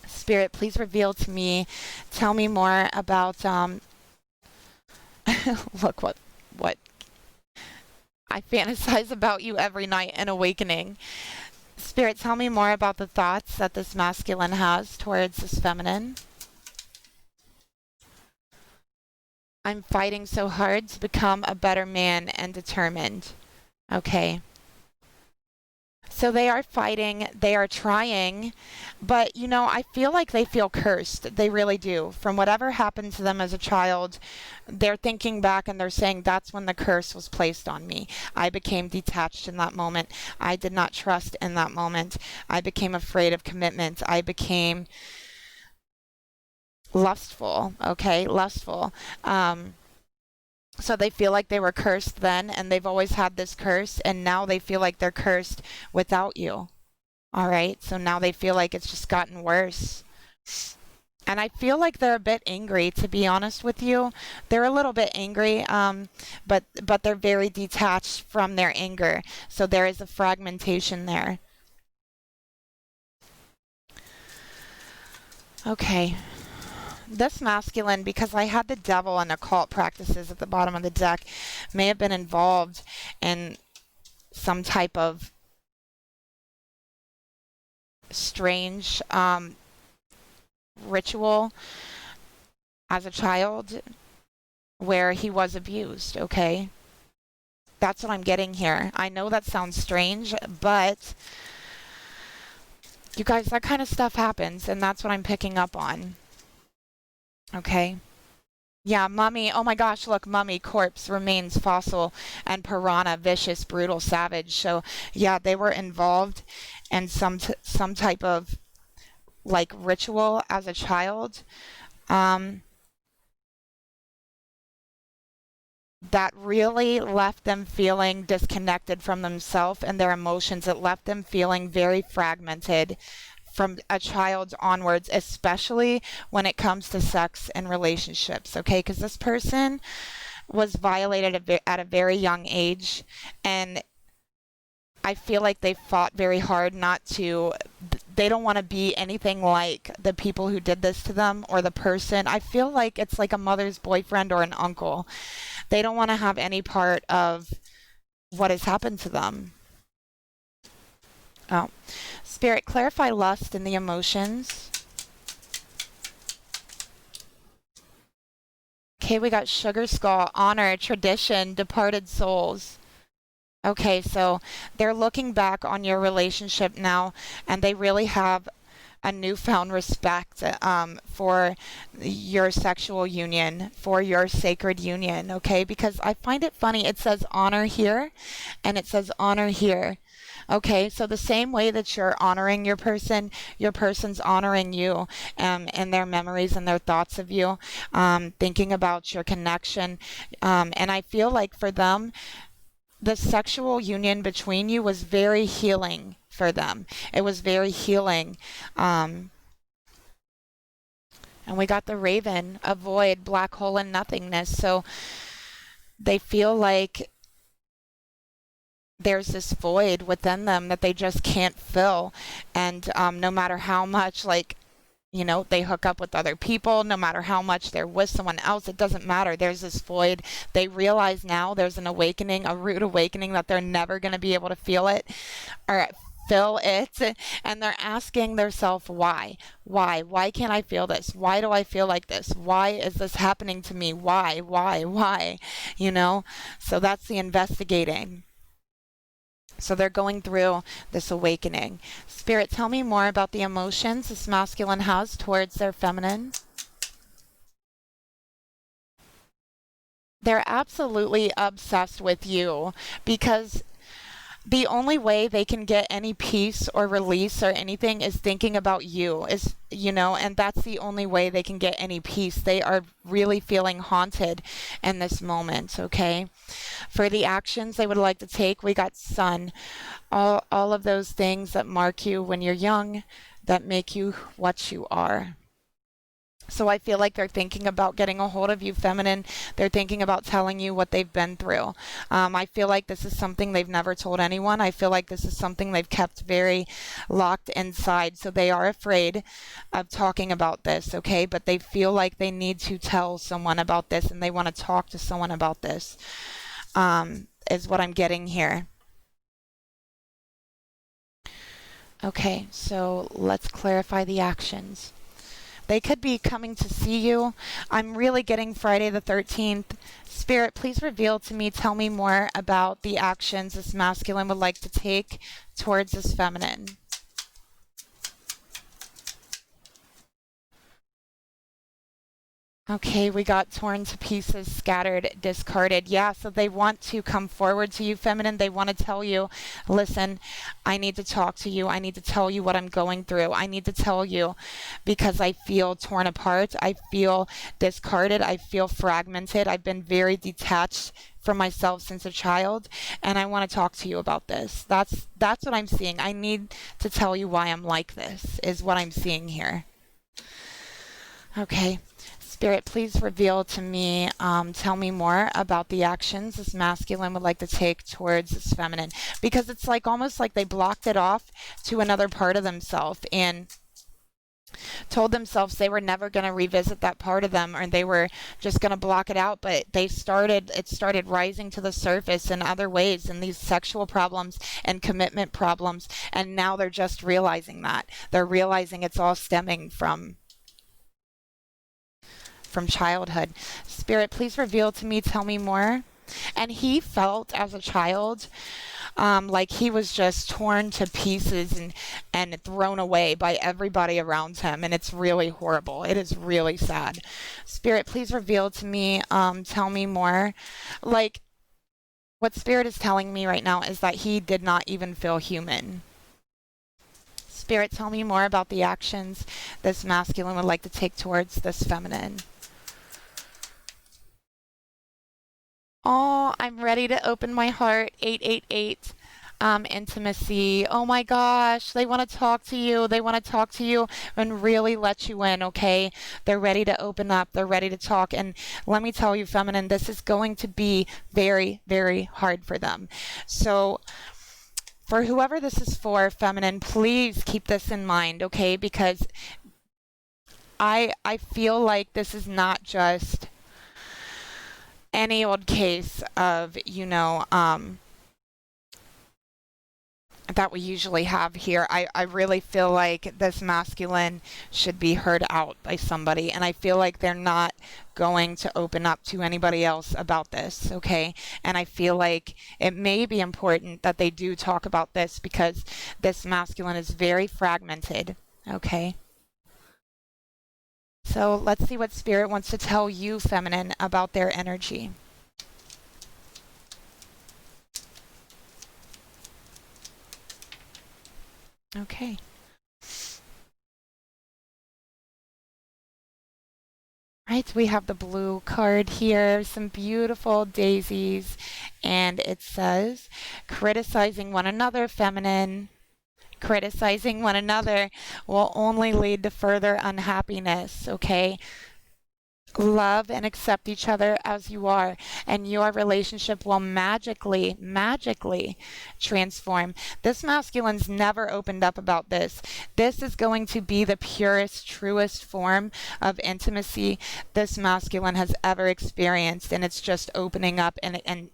Spirit, please reveal to me, tell me more about, look what I fantasize about you every night in Awakening. Spirit, tell me more about the thoughts that this masculine has towards this feminine. I'm fighting so hard to become a better man and determined. Okay. So they are fighting, they are trying, but I feel like they feel cursed. They really do. From whatever happened to them as a child, they're thinking back and they're saying that's when the curse was placed on me. I became detached in that moment. I did not trust in that moment. I became afraid of commitment. I became lustful, okay? Lustful. So they feel like they were cursed then, and they've always had this curse, and now they feel like they're cursed without you. All right? So now they feel like it's just gotten worse. And I feel like they're a bit angry, to be honest with you. They're a little bit angry, but they're very detached from their anger. So there is a fragmentation there. Okay. This masculine, because I had the devil and occult practices at the bottom of the deck, may have been involved in some type of strange ritual as a child where he was abused, okay? That's what I'm getting here. I know that sounds strange, but you guys, that kind of stuff happens, and that's what I'm picking up on. Okay. Yeah, mummy. Oh my gosh, look, mummy, corpse, remains, fossil, and piranha, vicious, brutal, savage. So, yeah, they were involved in some type of like ritual as a child. That really left them feeling disconnected from themselves and their emotions. It left them feeling very fragmented from a child onwards, especially when it comes to sex and relationships, okay? Because this person was violated at a very young age, and I feel like they fought very hard not to. They don't want to be anything like the people who did this to them or the person. I feel like it's like a mother's boyfriend or an uncle. They don't want to have any part of what has happened to them. Oh. Spirit, clarify lust and the emotions. Okay, we got sugar skull, honor, tradition, departed souls. Okay, so they're looking back on your relationship now, and they really have a newfound respect for your sexual union, for your sacred union, okay? Because I find it funny. It says honor here, and it says honor here. Okay, so the same way that you're honoring your person's honoring you, and their memories and their thoughts of you, thinking about your connection. And I feel like for them, the sexual union between you was very healing for them. It was very healing. And we got the raven, a void, black hole, and nothingness. So they feel like there's this void within them that they just can't fill. And no matter how much, they hook up with other people, no matter how much they're with someone else, it doesn't matter. There's this void. They realize now there's an awakening, a rude awakening, that they're never going to be able to feel it or fill it. And they're asking themselves, why? Why can't I feel this? Why do I feel like this? Why is this happening to me? Why? So that's the investigating. So they're going through this awakening. Spirit, tell me more about the emotions this masculine has towards their feminine. They're absolutely obsessed with you because the only way they can get any peace or release or anything is thinking about you, is, and that's the only way they can get any peace. They are really feeling haunted in this moment. Okay, for the actions they would like to take, we got Sun. All of those things that mark you when you're young, that make you what you are. So I feel like they're thinking about getting a hold of you, feminine. They're thinking about telling you what they've been through. I feel like this is something they've never told anyone. I feel like this is something they've kept very locked inside. So they are afraid of talking about this, okay? But they feel like they need to tell someone about this, and they want to talk to someone about this, is what I'm getting here. Okay, so let's clarify the actions. They could be coming to see you. I'm really getting Friday the 13th. Spirit, please reveal to me, tell me more about the actions this masculine would like to take towards this feminine. Okay, we got torn to pieces, scattered, discarded. Yeah, so they want to come forward to you, feminine. They want to tell you, listen, I need to talk to you. I need to tell you what I'm going through. I need to tell you because I feel torn apart. I feel discarded. I feel fragmented. I've been very detached from myself since a child, and I want to talk to you about this. That's what I'm seeing. I need to tell you why I'm like this, is what I'm seeing here. Okay. Spirit, please reveal to me, tell me more about the actions this masculine would like to take towards this feminine. Because it's like almost like they blocked it off to another part of themselves and told themselves they were never going to revisit that part of them, or they were just going to block it out. But it started rising to the surface in other ways, in these sexual problems and commitment problems. And now they're just realizing that. They're realizing it's all stemming from childhood. Spirit, please reveal to me, tell me more. And he felt as a child like he was just torn to pieces and thrown away by everybody around him. And it's really horrible. It is really sad. Spirit, please reveal to me, tell me more. Like, what Spirit is telling me right now is that he did not even feel human. Spirit, tell me more about the actions this masculine would like to take towards this feminine. Oh, I'm ready to open my heart. 888. Intimacy. Oh my gosh, they want to talk to you. They want to talk to you and really let you in, okay? They're ready to open up. They're ready to talk. And let me tell you, feminine, this is going to be very, very hard for them. So for whoever this is for, feminine, please keep this in mind, okay? Because I feel like this is not just any old case of, that we usually have here. I really feel like this masculine should be heard out by somebody, and I feel like they're not going to open up to anybody else about this, okay? And I feel like it may be important that they do talk about this because this masculine is very fragmented, okay? So let's see what Spirit wants to tell you, feminine, about their energy. Okay. Right, we have the blue card here, some beautiful daisies, and it says, criticizing one another, feminine. Criticizing one another will only lead to further unhappiness, okay? Love and accept each other as you are, and your relationship will magically transform. This masculine's never opened up about this. This is going to be the purest, truest form of intimacy this masculine has ever experienced, and it's just opening up and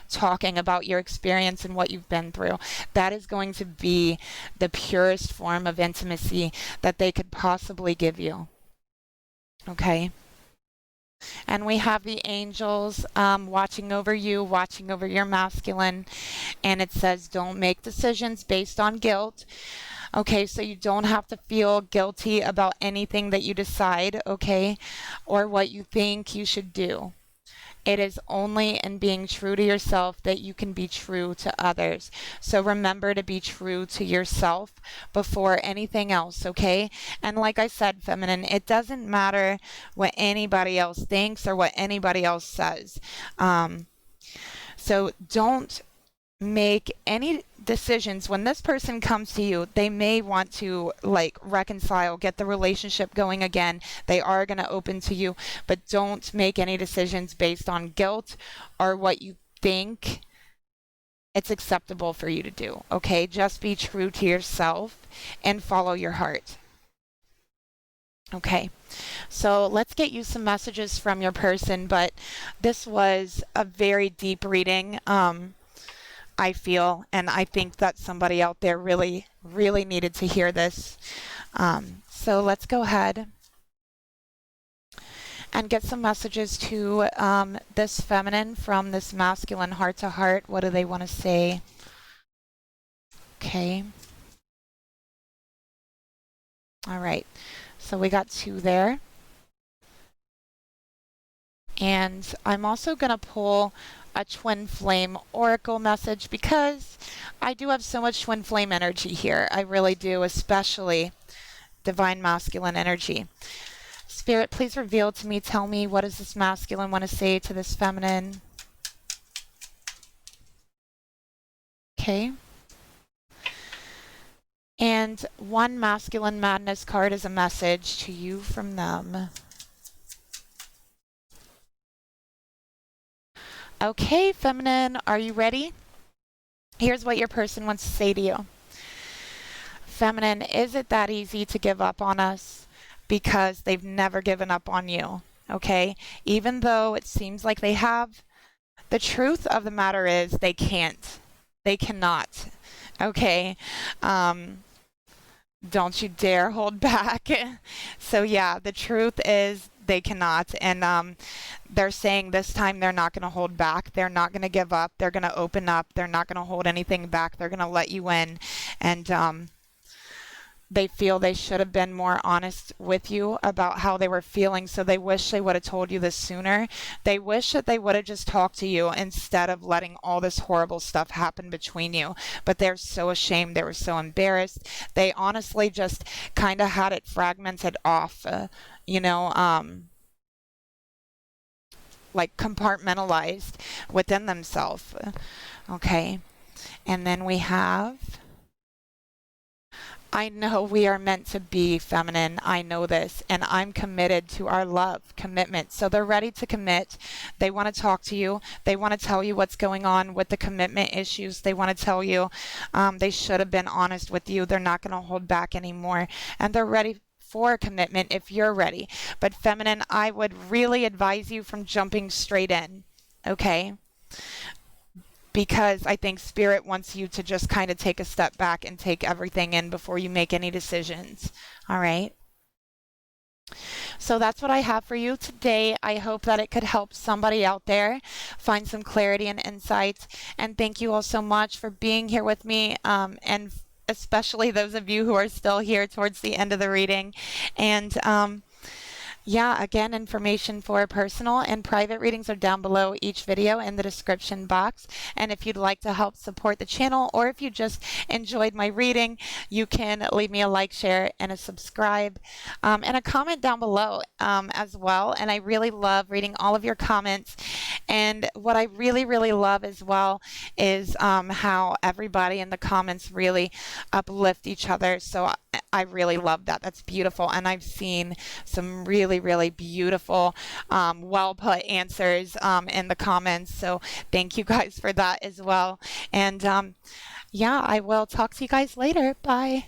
talking about your experience and what you've been through. That is going to be the purest form of intimacy that they could possibly give you. Okay? And we have the angels watching over you, watching over your masculine. And it says, don't make decisions based on guilt. Okay, so you don't have to feel guilty about anything that you decide, okay, or what you think you should do. It is only in being true to yourself that you can be true to others. So remember to be true to yourself before anything else, okay? And like I said, feminine, it doesn't matter what anybody else thinks or what anybody else says. So don't make any decisions when this person comes to you. They may want to like reconcile, get the relationship going again. They are going to open to you, but don't make any decisions based on guilt or what you think it's acceptable for you to do. Okay, just be true to yourself and follow your heart. Okay, so let's get you some messages from your person, but this was a very deep reading. I feel, and I think that somebody out there really needed to hear this. So let's go ahead and get some messages to this feminine from this masculine heart to heart. What do they want to say? Okay. All right. So we got 2 there. And I'm also going to pull a twin flame oracle message because I do have so much twin flame energy here. I really do, especially divine masculine energy. Spirit, please reveal to me, tell me, what does this masculine want to say to this feminine? Okay. And 1 masculine madness card is a message to you from them. Okay, feminine, are you ready? Here's what your person wants to say to you. Feminine, is it that easy to give up on us? Because they've never given up on you, okay? Even though it seems like they have, the truth of the matter is they can't. They cannot, okay? Don't you dare hold back. So yeah, the truth is they cannot, and they're saying this time they're not going to hold back. They're not going to give up. They're going to open up. They're not going to hold anything back. They're going to let you in, and they feel they should have been more honest with you about how they were feeling, so they wish they would have told you this sooner. They wish that they would have just talked to you instead of letting all this horrible stuff happen between you. But they're so ashamed. They were so embarrassed. They honestly just kind of had it fragmented off, like compartmentalized within themselves. Okay. And then we have, I know we are meant to be feminine. I know this, and I'm committed to our love, commitment. So they're ready to commit. They want to talk to you. They want to tell you what's going on with the commitment issues. They want to tell you they should have been honest with you. They're not going to hold back anymore, and they're ready for a commitment if you're ready. But feminine, I would really advise you from jumping straight in, okay? Because I think Spirit wants you to just kind of take a step back and take everything in before you make any decisions. All right? So that's what I have for you today. I hope that it could help somebody out there find some clarity and insight. And thank you all so much for being here with me, and especially those of you who are still here towards the end of the reading. And yeah, again, information for personal and private readings are down below each video in the description box. And if you'd like to help support the channel, or if you just enjoyed my reading, you can leave me a like, share, and a subscribe, and a comment down below as well. And I really love reading all of your comments. And what I really love as well is how everybody in the comments really uplift each other. So I really love that. That's beautiful. And I've seen some really beautiful, well put answers in the comments. So thank you guys for that as well. And yeah, I will talk to you guys later. Bye.